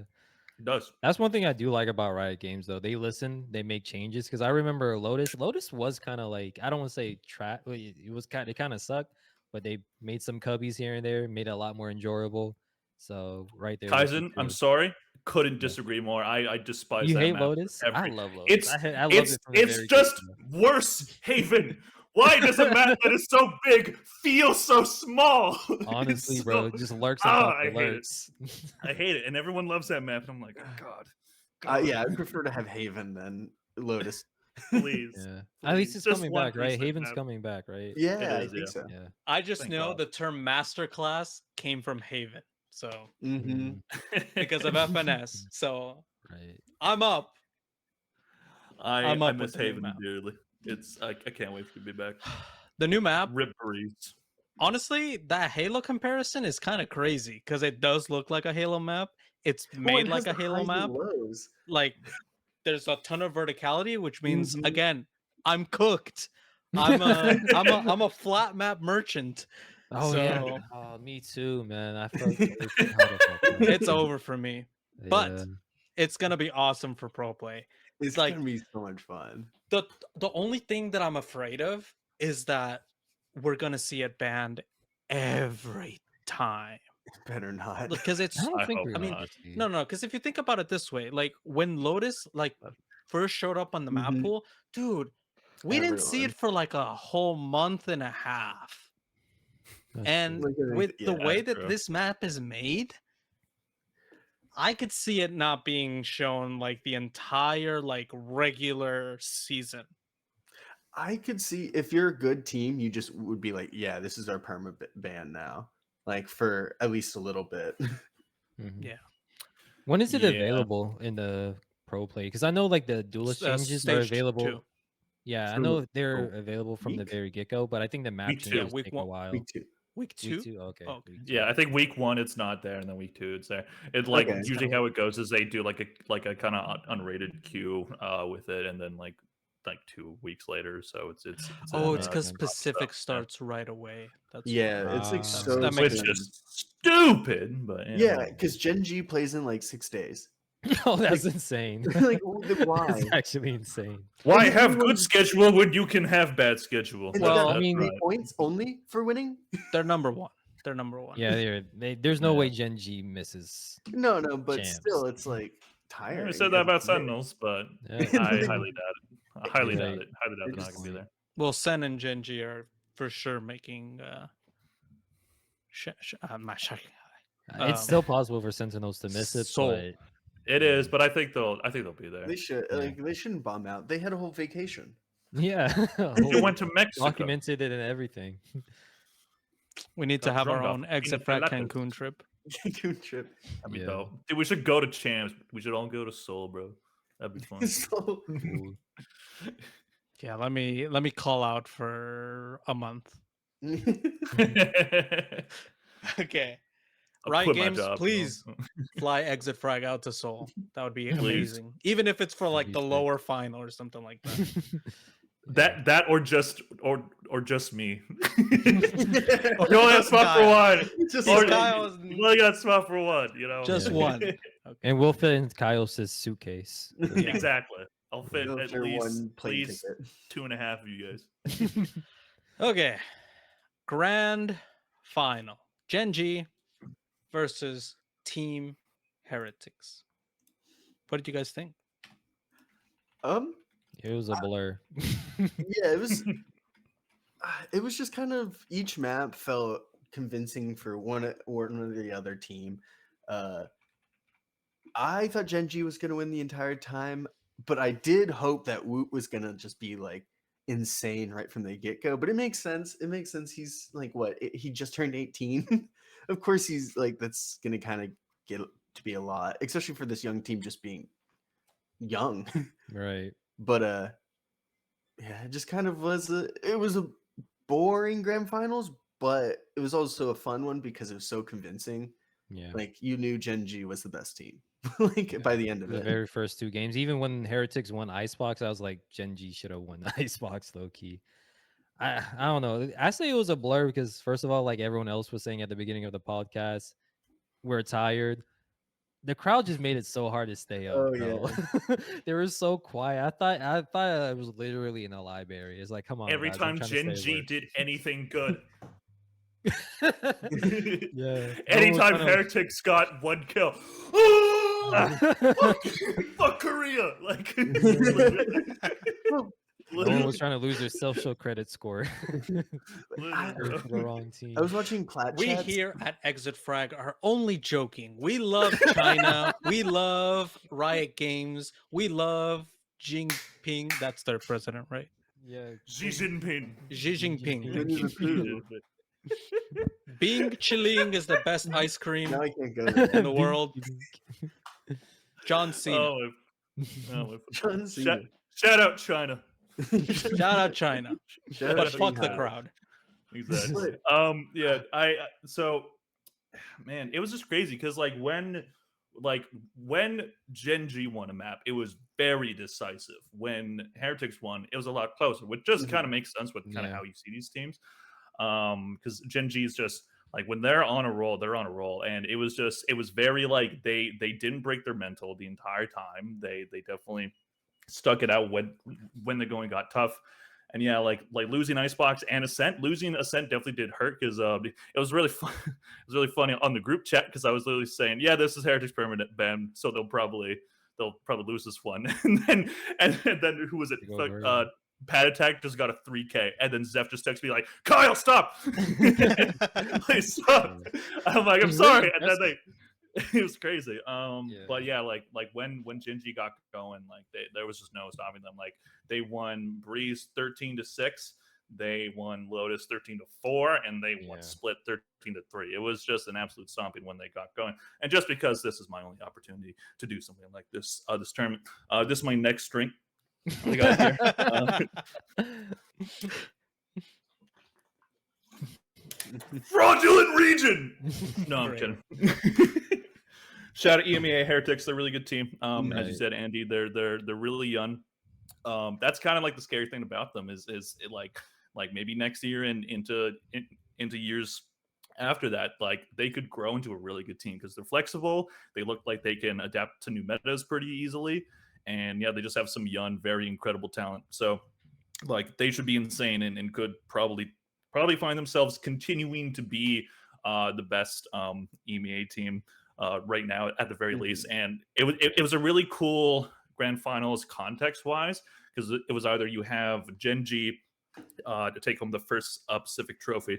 it does. That's one thing I do like about Riot Games, though. They listen, they make changes. Because I remember Lotus. Lotus was kind of like, I don't want to say trap. It kind of sucked, but they made some cubbies here and there, made it a lot more enjoyable. So right there, that's Kaizen, I'm good. sorry, couldn't Yeah. disagree more. I despise You that hate map. Lotus? I Every- love Lotus. It's I love it's it from the it's very just get-go. worse, Haven. Why does a map that is so big feel so small? It's Honestly, bro, it so- just lurks on top I of hate it. lurks. I hate it, and everyone loves that map. I'm like, oh, God, Yeah, I prefer to have Haven than Lotus. please. Yeah. At least it's Just coming one back, right? recent Haven's map. coming back, right? Yeah, I is, think yeah. so. Yeah. I just Thank know God. the term masterclass came from Haven. So Mm-hmm. because of FNS. So Right. I'm up. I'm I up miss with the new Haven map. dearly. I can't wait to be back. The new map, Rip Breeze. honestly, that Halo comparison is kind of crazy because it does look like a Halo map. It's made like a Halo map. Like there's a ton of verticality, which means Mhm. again, I'm cooked. I'm a flat map merchant. Oh So yeah. Oh, me too, man. I felt totally forgot about that. it's over for me. But Yeah. it's gonna be awesome for pro play. It's like- gonna be so much fun. The only thing that I'm afraid of is that we're gonna see it banned every time. Better not. Because it's I don't I think hope we're I mean, gonna see. no, because if you think about it this way, like when Lotus first showed up on the map Mhm. pool, dude, we didn't see it Everyone. for like a whole month and a half. That's And Look at it, with the yeah, way that's that true. this map is made, I could see it not being shown like the entire like regular season. I could see if you're a good team, you just would be like, yeah, this is our perma ban now, like for at least a little bit. Yeah. When is it Yeah. available in the pro play? Because I know like the duelist changes are Stage available. 2. Yeah, I For know they're a available from the week? very get go, but I think the map Week 2. changes Week take a 1. while. Week 2. Week 2? Week 2? Okay. Okay. Week 2. Yeah, I think week 1 it's not there, and then week 2 it's there. It's like Okay. usually how it goes is they do like a kind of unrated queue with it, and then like 2 weeks later. So it's Oh, in, it's because top Pacific stuff, yeah. starts right away. That's Yeah, why. it's like Ah. so. That makes Which soon. is stupid, but Yeah, because Gen.G plays in like 6 days. Oh, that's insane. Like, why? That's actually insane. why And have good everyone's- schedule when you can have bad schedule? And Well, they got I mean- 3 points only for winning. They're number 1. They're number 1. Yeah, there's no Yeah. way Gen.G misses. No, but Champs. still, it's like I tiring. never said that about every day. Sentinels, but Yeah. I highly doubt it. I highly You're doubt right. it. Highly doubt they're not just- gonna be there. Well, Sen and Gen.G are for sure making not Shanghai. It's still possible for Sentinels to miss it, Seoul. but It is, but I think they'll be there. They should Yeah. like they shouldn't bomb out. They had a whole vacation. yeah, They went to Mexico. documented it and everything. We need to Got have our drunk own off exit pina Frag coladas. Cancun trip. Cancun trip. That'd be Yeah. dope. Dude, we should go to Champs. We should all go to Seoul, bro. That'd be fun. So, Ooh. Yeah, let me call out for a month. Okay. I'll Riot quit my Games, job, please you know? fly Exit Frag out to Seoul. That would be Please. amazing. Even if it's for like be the sick. lower final or something like that. That or just me. Or You only got just spot for Kyle. one. just Or Kyle's- you only got spot for one. You know, Just Yeah. one. And we'll fit in Kyle's suitcase. Yeah. Exactly. I'll fit Go at for least one plane ticket. 2.5 of you guys. Okay. Grand final. Gen.G versus Team Heretics. What did you guys think? It was a blur. Yeah, it was just kind of each map felt convincing for one or the other team. I thought Gen.G was going to win the entire time, but I did hope that Woot was going to just be like insane right from the get-go. But it makes sense. It makes sense. He's like he just turned 18. Of course he's like that's going to kind of get to be a lot, especially for this young team just being young. Right. But yeah, it just kind of was it was a boring grand finals, but it was also a fun one because it was so convincing. Yeah. Like you knew Gen.G was the best team. Like by the end of The it. very first 2 games, even when Heretics won Icebox, I was like, Gen.G should have won the Icebox low key. I don't know. I say it was a blur because first of all, like everyone else was saying at the beginning of the podcast, we're tired. The crowd just made it so hard to stay up, Oh, bro. They were so quiet. I thought it was literally in a library. It's like, come on. Every guys, I'm time trying to stay Gen.G awake. did anything good. Yeah. Anytime No one was trying to- Heretics got 1 kill. Fuck Korea. Like No one was trying to lose their self-show credit score I- for the wrong team. I was watching Plat We chats. here at Exit Frag are only joking. We love China. We love Riot Games. We love Jinping. That's their president, right? Yeah. Xi Jinping. Xi Jinping. Winnie the Pooh. Bing Chilling is the best ice cream Now I can't go there. in the world. John Cena. Oh, my John Cena. shout out China. Shout out China. Shout But out fuck the Shanghai. crowd. Exactly. Yeah, so man, it was just crazy because when Gen.G won a map, it was very decisive. When Heretics won, it was a lot closer, which just kind of makes sense with kind of Yeah. how you see these teams. Because Gen.G is just like when they're on a roll, they're on a roll, and it was very like they didn't break their mental the entire time. They definitely stuck it out when the going got tough. And yeah, like losing Icebox and Ascent, definitely did hurt because it was really fun. It was really funny on the group chat because I was literally saying, yeah, this is Heretics permanent ban, so they'll probably lose this one. and then who was it? Patitek just got a 3K, and then Zeph just texted me like, Kyle, stop! Like, stop! I'm like, I'm sorry. And then It was crazy. But yeah, like when Gen.G got going, like there was just no stopping them. Like they won Breeze 13-6, they won Lotus 13-4, and they won Split 13-3. It was just an absolute stomping when they got going. And just because this is my only opportunity to do something like this, this tournament, this is my next string. I got here. Fraudulent region. No, I'm kidding. Shout out EMEA Heretics. They're a really good team. As you said, Andy, they're really young. That's kind of like the scary thing about them is it like maybe next year and into years after that, like they could grow into a really good team because they're flexible. They look like they can adapt to new metas pretty easily, and yeah, they just have some young, very incredible talent. So like they should be insane and could probably find themselves continuing to be the best EMEA team right now at the very least. And it was a really cool grand finals context wise because it was either you have Gen.G to take home the first Pacific trophy,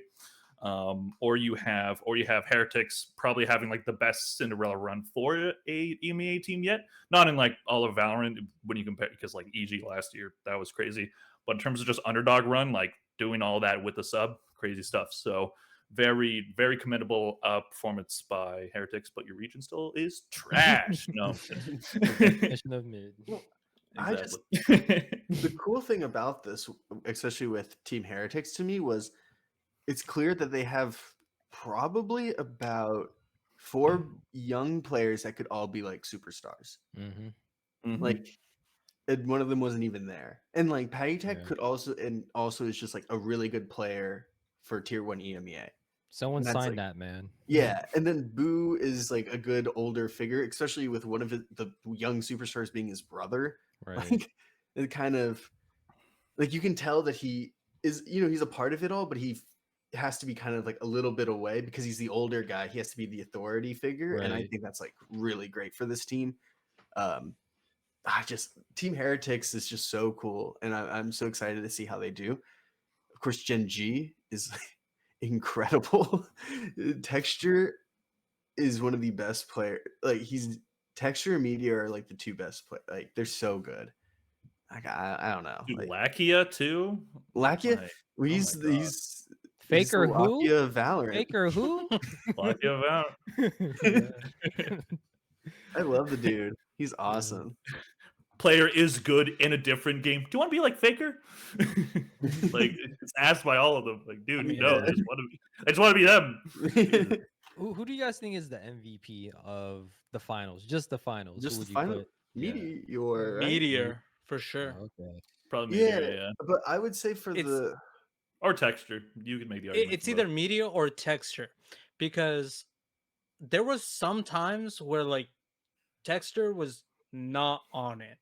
or you have Heretics probably having like the best Cinderella run for a EMEA team yet. Not in like all of Valorant when you compare, because like EG last year that was crazy, but in terms of just underdog run, like doing all that with the sub, crazy stuff. So very, very commendable performance by Heretics, but your region still is trash. No. Definition of mid. The cool thing about this, especially with Team Heretics to me, was it's clear that they have probably about 4 young players that could all be like superstars. Like, and one of them wasn't even there. And like Patitek could also is just like a really good player for tier 1 EMEA. Someone signed that, man. Yeah, and then Boo is like a good older figure, especially with one of the young superstars being his brother. Right. Like, it kind of like you can tell that he is, he's a part of it all, but he has to be kind of like a little bit away because he's the older guy. He has to be the authority figure, and I think that's like really great for this team. Team Heretics is just so cool, and I'm so excited to see how they do. Of course, Gen.G is incredible. Texture is one of the best players. Like Texture and Meteor are like the 2 best players. Like they're so good. Like I don't know. Dude, like, Lakia too. Lakia, he's Faker the who? Lakia of Valorant. Faker who? Lakia of Valorant. I love the dude. He's awesome. Player is good in a different game. Do you want to be like Faker? Like it's asked by all of them. Like, dude, no, I just want to be them. Who do you guys think is the MVP of the finals? Just the finals. Just who would the you final put? Meteor, right? Meteor for sure. Okay. Probably Meteor, yeah. But I would say for or Texture. You could make the argument. It's either Meteor or Texture, because there was some times where like Texture was not on it,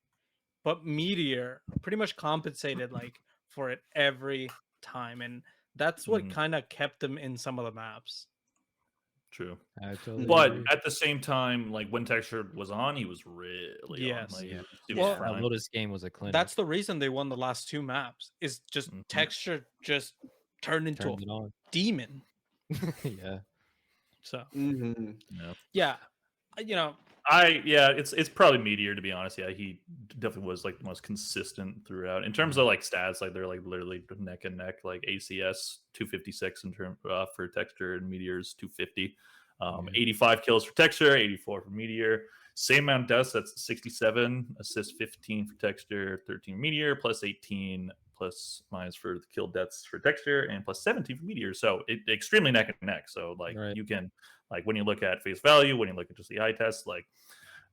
but Meteor pretty much compensated like for it every time, and that's what kind of kept them in some of the maps. True. But at the same time, like when Texture was on, he was really on. Like, Lotus game was a clinic. That's the reason they won the last 2 maps. Is just Texture just turned into a demon. Yeah. So yeah, it's probably Meteor, to be honest. Yeah, he definitely was like the most consistent throughout in terms of like stats. Like they're like literally neck and neck. Like ACS 256 in term for Texture, and Meteor's 250. 85 kills for Texture, 84 for Meteor. Same amount of deaths. That's 67 assists, 15 for Texture, 13 Meteor, plus 18 plus minus for the kill deaths for Texture, and plus 17 for Meteor. So extremely neck and neck. So like you can, like when you look at face value, when you look at just the eye test, like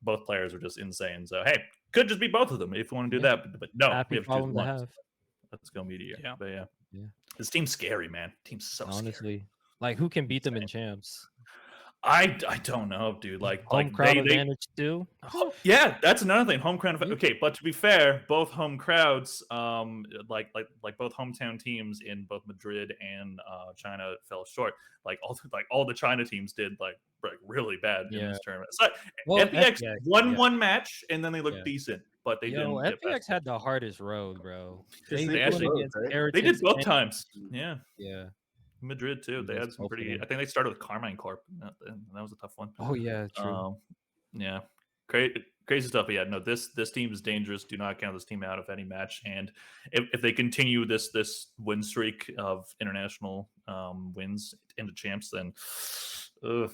both players are just insane. So hey, could just be both of them if you want to do that. But no, we have to choose one. So let's go Meteor. Yeah. But yeah, this team's scary, man. Team's so honestly scary. Like who can beat them in champs? I don't know, dude. Like crowd advantage too. Yeah, that's another thing. Home crowd. Okay, but to be fair, both home crowds, like both hometown teams in both Madrid and China fell short. Like all the China teams did like really bad in this tournament. So FPX won one match and then they looked decent, but they didn't. FPX had the hardest road, bro. They did both times. Yeah. Madrid too. They had some pretty. I think they started with Carmine Corp. And that was a tough one. Oh yeah, true. Yeah, crazy stuff. But yeah, no, this team is dangerous. Do not count this team out of any match. And if they continue this win streak of international wins into champs, then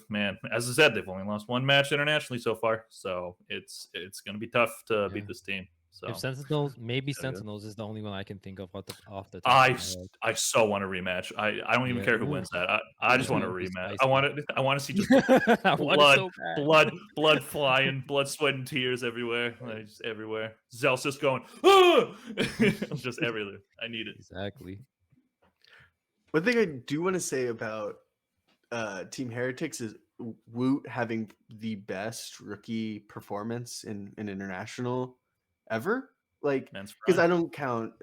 man, as I said, they've only lost one match internationally so far. So it's going to be tough to beat this team. So if Sentinels, maybe Sentinels is the only one I can think of off the top I of my head. I so want a rematch. I don't even care who wins that. I just want a rematch. Spicy. I want to see just I want it so bad. blood flying, blood, sweat, and tears everywhere, like just everywhere. Zell's just going, ah! Just everywhere. I need it. Exactly. One thing I do want to say about Team Heretics is Woot having the best rookie performance in an international ever. Like, because I don't count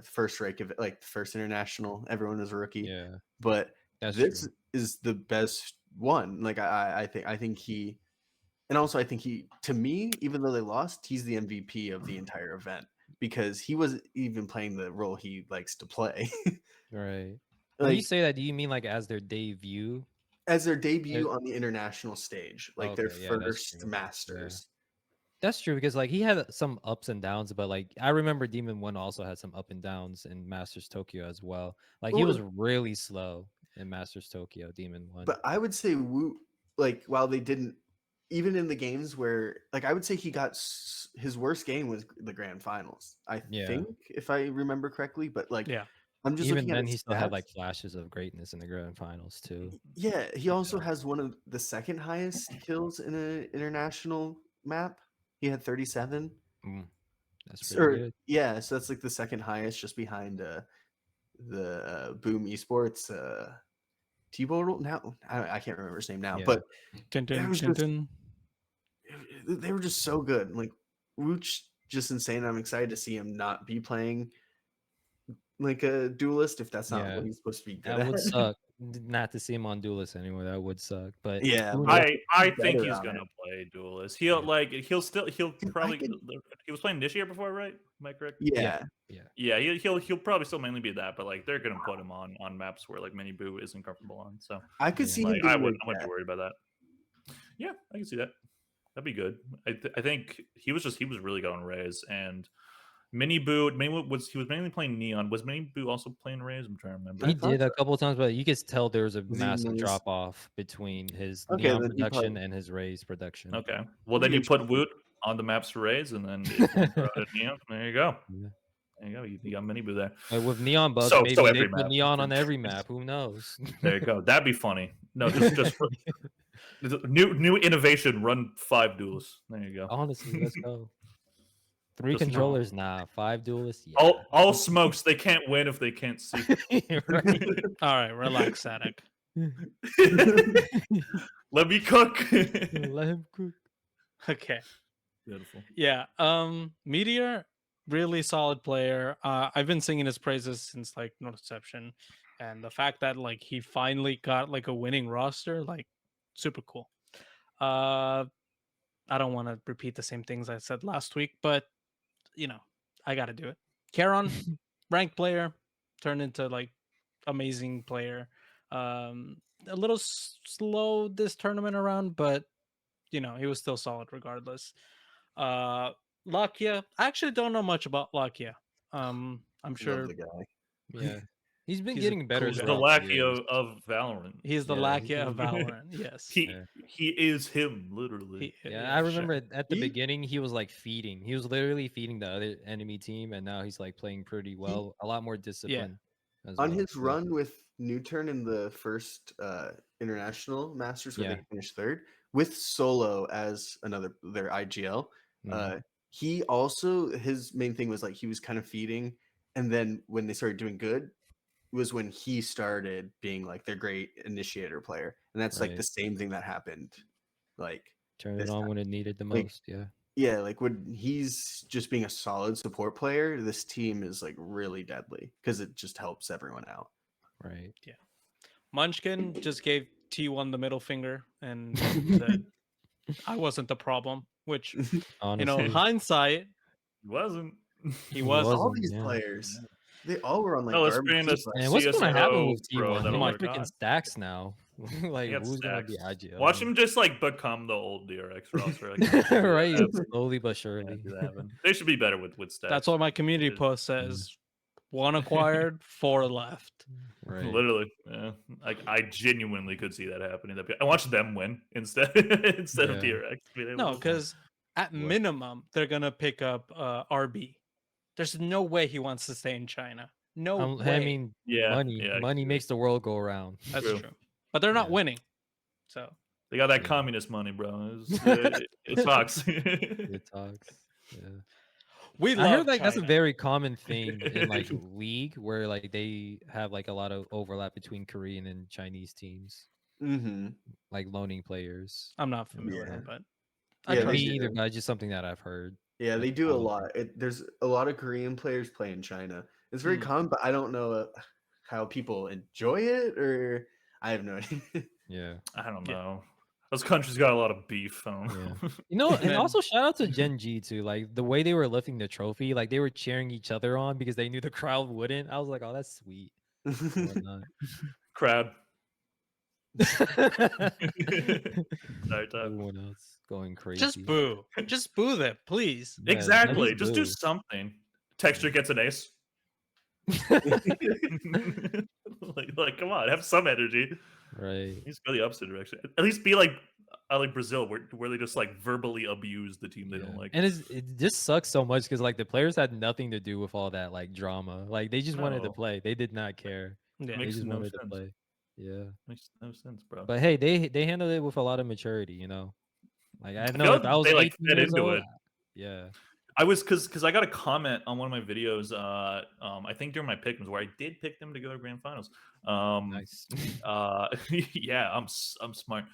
first rank of like first international. Everyone was a rookie. Yeah, but that's this true. is the best one. Like I think he, and also I think he, to me, even though they lost, he's the MVP of the entire event because he wasn't even playing the role he likes to play. Right. Like, when you say that, do you mean like as their debut? As their debut on the international stage, like their first Masters. That's true because like he had some ups and downs, but like I remember Demon 1 also had some up and downs in Masters Tokyo as well. Like he was really slow in Masters Tokyo, Demon 1. But I would say Woot, like while they didn't, even in the games where, like I would say he got his worst game was the grand finals. I think, if I remember correctly, but like I'm just even looking then at he still stats. had like flashes of greatness in the grand finals too. Yeah, he also has one of the second highest kills in an international map. He had 37. That's pretty good. Yeah, so that's like the second highest, just behind the Boom Esports T-Bottle. Now I can't remember his name now, but they were just so good. Like Woot's just insane. I'm excited to see him not be playing like a duelist if that's not what he's supposed to be good that would at. suck not to see him on duelist anyway. That would suck. But yeah, I think he's gonna play duelist. He'll probably he was playing this year before, right? Am I correct? Yeah. He'll probably still mainly be that, but like they're gonna put him on maps where like Mini Boo isn't comfortable on. So I could see him. I wouldn't be worried about that. Yeah, I can see that. That'd be good. I think he was really good on Rays and Mini Boo. He was mainly playing Neon. Was Mini Boo also playing Rays? I'm trying to remember. He did a couple of times, but you could tell there was a massive drop off between his Neon production and his Rays production. Okay, well then you put Woot on the maps for Rays, and then if you throw out Neon, there you go. There you go. You got Mini Boo there. With Neon bugs, maybe they put Neon on every map. Who knows? There you go. That'd be funny. No, just new innovation. Run 5 duels. There you go. Honestly, let's go. 3 controllers, nah. 5 duelists, yeah. All smokes. They can't win if they can't see. Right. All right, relax, Static. Let me cook. Let him cook. Okay. Beautiful. Yeah. Meteor, really solid player. I've been singing his praises since like Notiception, and the fact that like he finally got like a winning roster, like super cool. I don't want to repeat the same things I said last week, but you know, I got to do it. Karon, ranked player, turned into like amazing player. A little slow this tournament around, but you know, he was still solid regardless. Lakia, I actually don't know much about Lakia. I'm sure. Love the guy. Yeah. He's been getting better. He's the Lakia of Valorant. He's the Lakia of Valorant. Yes. He is him, literally. I remember at the beginning he was like feeding. He was literally feeding the other enemy team, and now he's like playing pretty well. A lot more discipline. On his run with Newturn in the first international Masters, where they finished third, with Solo as their IGL. He also, his main thing was like he was kind of feeding, and then when they started doing good was when he started being like their great initiator player, and that's like the same thing that happened. Like turn it on when it needed the most. Yeah, like when he's just being a solid support player, this team is like really deadly because it just helps everyone out. Right. Yeah. Munchkin just gave T1 the middle finger and said, I wasn't the problem, which, honestly, hindsight, he wasn't. He wasn't. All these players. They all were on like Oh, let's garbage. bring in this And what's gonna happen CS:GO with pro T1? that'll My work freaking on. stacks now. Like, He got who's gonna be stacks. IGL? Watch him just like become the old DRX roster. Right, Can't slowly but surely. do that happen. They should be better with stats. That's what my community post says. 1 acquired, 4 left. Right. Literally, yeah. Like I genuinely could see that happening. I watch them win instead of DRX. No, because at minimum they're gonna pick up RB. There's no way he wants to stay in China. No way. I mean, money makes the world go around. That's true. But they're not winning. So they got that communist money, bro. It talks. It talks. Yeah. I heard like China. that's a very common thing in like League where like they have like a lot of overlap between Korean and Chinese teams. Like loaning players. I'm not familiar, but Me either, but it's just something that I've heard. Yeah, they do a lot. There's a lot of Korean players play in China. It's very common, but I don't know how people enjoy it, or I have no idea. Yeah, I don't know. Those countries got a lot of beef. And also shout out to Gen.G too. Like the way they were lifting the trophy, like they were cheering each other on because they knew the crowd wouldn't. I was like, oh, that's sweet. Crowd. Everyone else going crazy. Just boo them, please. Exactly. Just do something. Texture gets an ace. like, come on, have some energy. Right. He's go the opposite direction. At least be like Brazil, where they just like verbally abuse the team they don't like. And it just sucks so much because like the players had nothing to do with all that like drama. Like they just wanted to play. They did not care. Yeah, they just wanted to play. Yeah, makes no sense, bro. But hey, they handled it with a lot of maturity. You know, like I know if I was 18 years old, yeah. I was because I got a comment on one of my videos. I think during my pick'ems where I did pick them to go to grand finals. Nice. Yeah, I'm smart.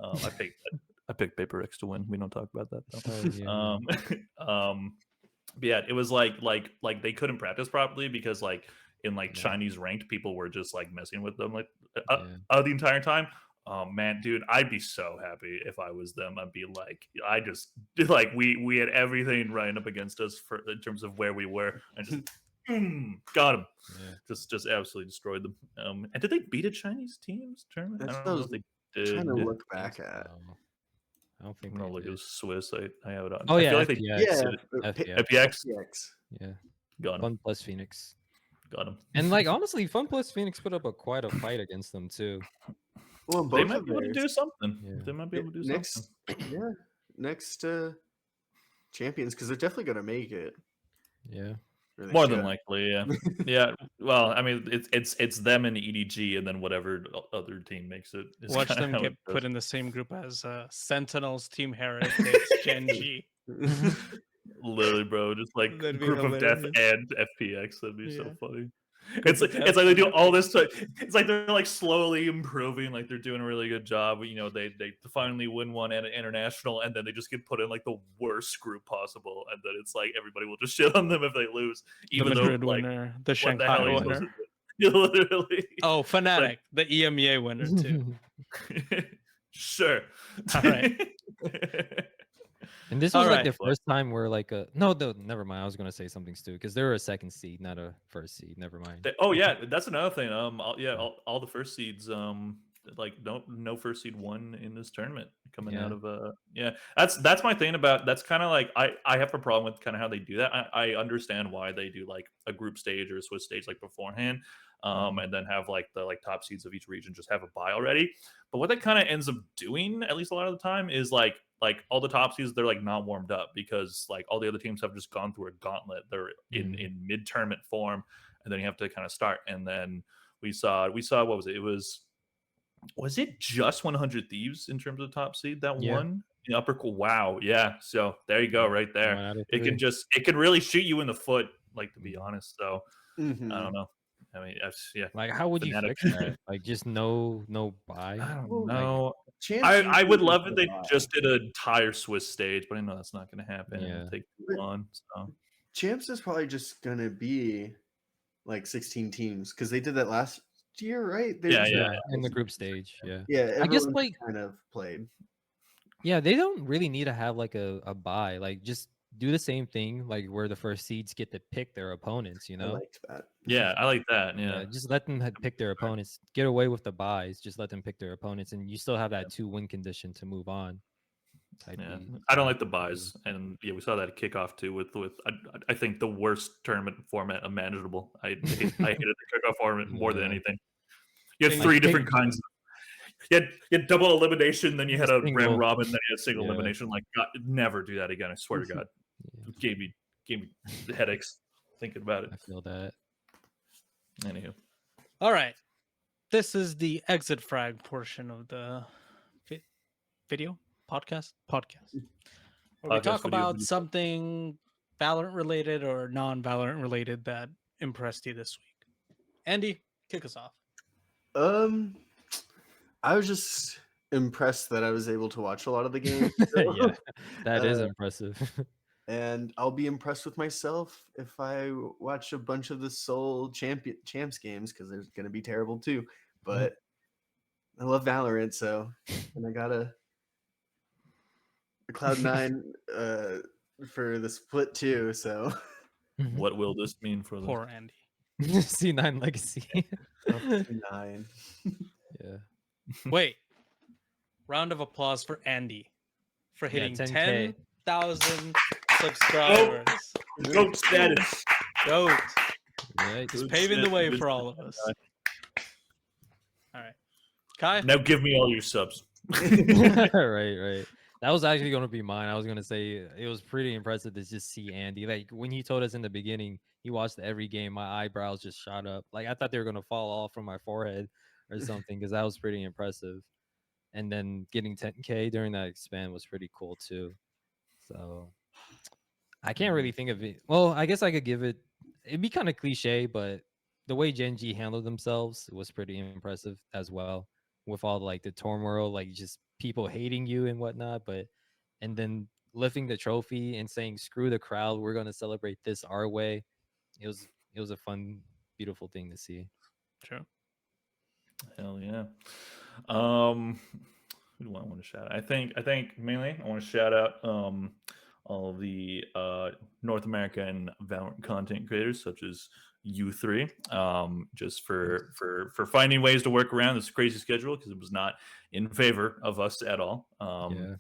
I picked Paper X to win. We don't talk about that though. But yeah, it was like they couldn't practice properly because like in like Chinese ranked people were just like messing with them like the entire time. Oh man, dude, I'd be so happy if I was them. I'd be like, I just like we had everything right up against us in terms of where we were, and just got them. Yeah. Just absolutely destroyed them. And did they beat a Chinese team's tournament? That's I don't know if they did. Trying to look back at. I don't think. I'm gonna look at Swiss. I have it on. Oh I yeah, feel like FPX. Yeah, got him. Fun plus Phoenix. Got him. And like honestly, Fun plus Phoenix put up quite a fight against them too. Well, they might be able to do something. Yeah. They might be able to do something. Yeah, next champions, because they're definitely gonna make it. Yeah, more than likely. Yeah, yeah. Well, I mean, it's them and EDG, and then whatever other team makes it. Watch them get put in the same group as Sentinels, Team Heretics, Gen.G. Literally, bro, just like group of death and FPX. That'd be so funny. It's like they do all this stuff. It's like they're like slowly improving, like they're doing a really good job. You know, they finally win one at an international, and then they just get put in like the worst group possible, and then it's like everybody will just shit on them if they lose. Even the Madrid winner, the Shanghai winner. Literally. Oh, Fnatic, the EMEA winner too. Sure. All right. And this was like the first time where like no, never mind. I was gonna say something stupid because they were a second seed, not a first seed. Never mind. That's another thing. All the first seeds, like no first seed won in this tournament coming out of that's my thing about that's kind of like I have a problem with kind of how they do that. I understand why they do like a group stage or a Swiss stage like beforehand, and then have like the top seeds of each region just have a bye already. But what that kind of ends up doing, at least a lot of the time, is like all the top seeds, they're like not warmed up because like all the other teams have just gone through a gauntlet. They're in mid tournament form, and then you have to kind of start. And then we saw what was it? Was it just 100 Thieves in terms of the top seed that won in upper? Wow, yeah. So there you go, right there. It can really shoot you in the foot, like to be honest. So I don't know. I mean, like how would you fix that? Like just no buy? I don't know. I would love if they just did an entire Swiss stage, but I know that's not going to happen. Yeah. It'll take too long. So Champs is probably just going to be like 16 teams because they did that last year, right? In the group stage. Yeah, I guess like kind of played. Yeah, they don't really need to have like a buy. Like just do the same thing, like where the first seeds get to pick their opponents. You I know, liked that. Yeah, I like that. Yeah. just let them pick their opponents. Get away with the buys. Just let them pick their opponents, and you still have that 2-win condition to move on. Yeah, Type I don't like the buys, and yeah, we saw that at kickoff too. With I think the worst tournament format imaginable. I hated the kickoff format more than Yeah. anything. You had Like, three different kinds. You had double elimination, then you had a Single. round robin, then you had single Yeah. elimination. Like, God, never do that again. I swear to God, Yeah, it gave me headaches thinking about it. I feel that. Anywho, All right. This is the exit frag portion of the video podcast. Where we Podcast, talk video, about video. something Valorant related or non-Valorant related that impressed you this week. Andy, kick us off. I was just impressed that I was able to watch a lot of the games. Yeah, that is Uh, impressive. And I'll be impressed with myself if I watch a bunch of the Seoul Champs games, because they're going to be terrible too. But I love Valorant, so and I got a Cloud9 for the split too. So what will this mean for the Poor Andy. C9 Legacy. up to 9. Yeah. Wait. Round of applause for Andy for hitting 10K. 10,000 subscribers. GOAT status? Goat. Yeah, He's Good paving the shit, way good for all of us. All right. Kai? Now give me all your subs. right. That was actually going to be mine. I was going to say it was pretty impressive to just see Andy. Like when he told us in the beginning, he watched every game. My eyebrows just shot up. Like I thought they were going to fall off from my forehead or something because that was pretty impressive. And then getting 10K during that expand was pretty cool too. So I can't really think of it. Well, I guess I could give it. It'd be kind of cliche, but the way Gen.G handled themselves was pretty impressive as well. With all like the turmoil, like just people hating you and whatnot, and then lifting the trophy and saying "Screw the crowd, we're gonna celebrate this our way." It was a fun, beautiful thing to see. True. Hell yeah. Who do I want to shout out? I think mainly I want to shout out all of the North American Valorant content creators such as U3, just for finding ways to work around this crazy schedule because it was not in favor of us at all. Yeah.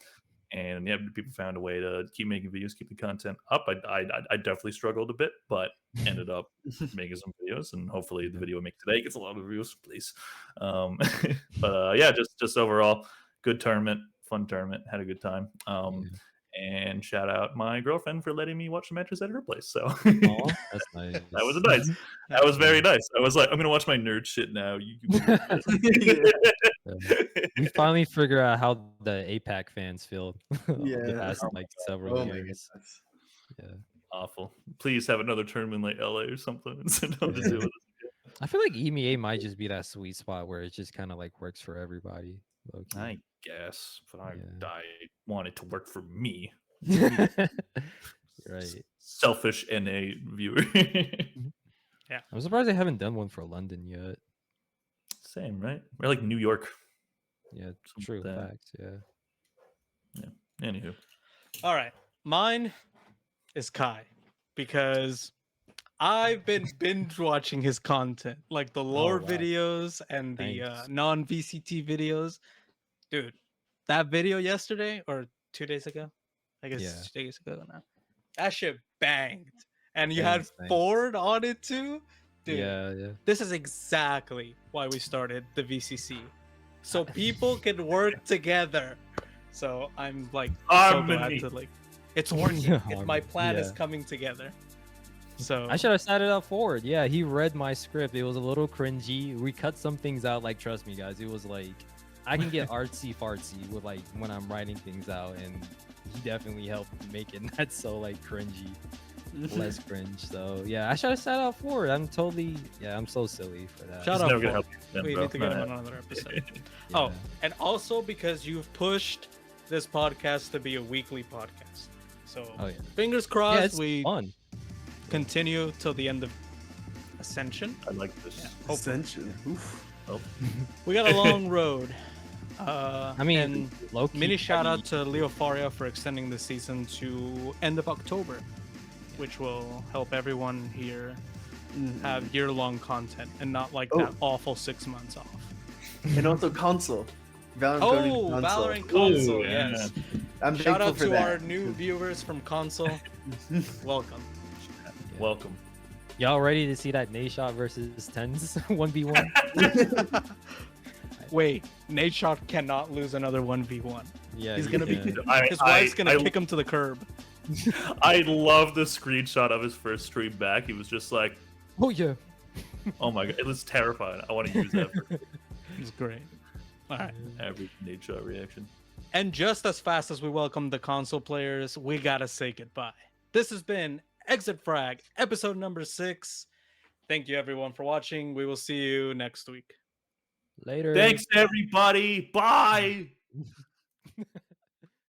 And yeah, people found a way to keep making videos, keep the content up. I definitely struggled a bit, but ended up making some videos, and hopefully the video I make today gets a lot of views, please. But yeah, just overall good tournament, fun tournament, had a good time. And shout out my girlfriend for letting me watch the matches at her place. So Aw, that's nice. that was nice. That was very nice. I was like, I'm gonna watch my nerd shit now. We finally figure out how the APAC fans feel the Yeah. past like several Oh my years. goodness. Yeah. Awful. Please have another tournament like LA or something. So don't just do it. I feel like EMEA might just be that sweet spot where it just kind of like works for everybody. low-key. I guess, but I Yeah. want it to work for me. Right. Selfish NA viewer. Yeah. I'm surprised they haven't done one for London yet. Same, right? We're like New York. Yeah, Something true. like that. Facts. Yeah. Anywho. All right. Mine is Kai because I've been binge watching his content, like the lore wow. videos and the Thanks. non VCT videos. Dude, that video yesterday or 2 days ago, I guess Yeah. 2 days ago now, that shit banged. And you Thanks. had Ford on it too. Dude, Yeah. this is exactly why we started the VCC, so people can work together. So I'm like so glad to like, it's working. My plan is coming together. So I should have set it up forward. Yeah, he read my script. It was a little cringy. We cut some things out. Like, trust me, guys. It was like I can get artsy fartsy with like when I'm writing things out, and he definitely helped make it not so like cringy, less cringe. So yeah, I should have set it up forward. I'm so silly for that. Shout It's out never gonna Ford. help you, We bro. need to get him No. on another episode. Yeah. Oh, and also because you've pushed this podcast to be a weekly podcast. So fingers Yeah, crossed it's we fun. continue till the end of Ascension. I like this. Yeah, hopefully. Ascension. Oof. Oh. We got a long road I mean, and low-key mini shout petty. out to Leo Faria for extending the season to end of October, which will help everyone here have year-long content and not like that awful 6 months off. And also console. Valorant Valorant Ooh, console, yeah. yes. I'm Shout thankful out for to that. our new viewers from console. Welcome. Welcome. Y'all ready to see that Nate shot versus Tens 1v1? Wait, Nate Shot cannot lose another 1v1. Yeah, He's gonna be. yeah. His wife's gonna kick him to the curb. I love the screenshot of his first stream back. He was just like, Oh yeah. "Oh my god, it was terrifying. I want to use that for It's great. All right. every nature reaction." And just as fast as we welcome the console players, we gotta say goodbye. This has been Exit Frag, episode number 6. Thank you everyone for watching. We will see you next week. Later. Thanks everybody. Bye.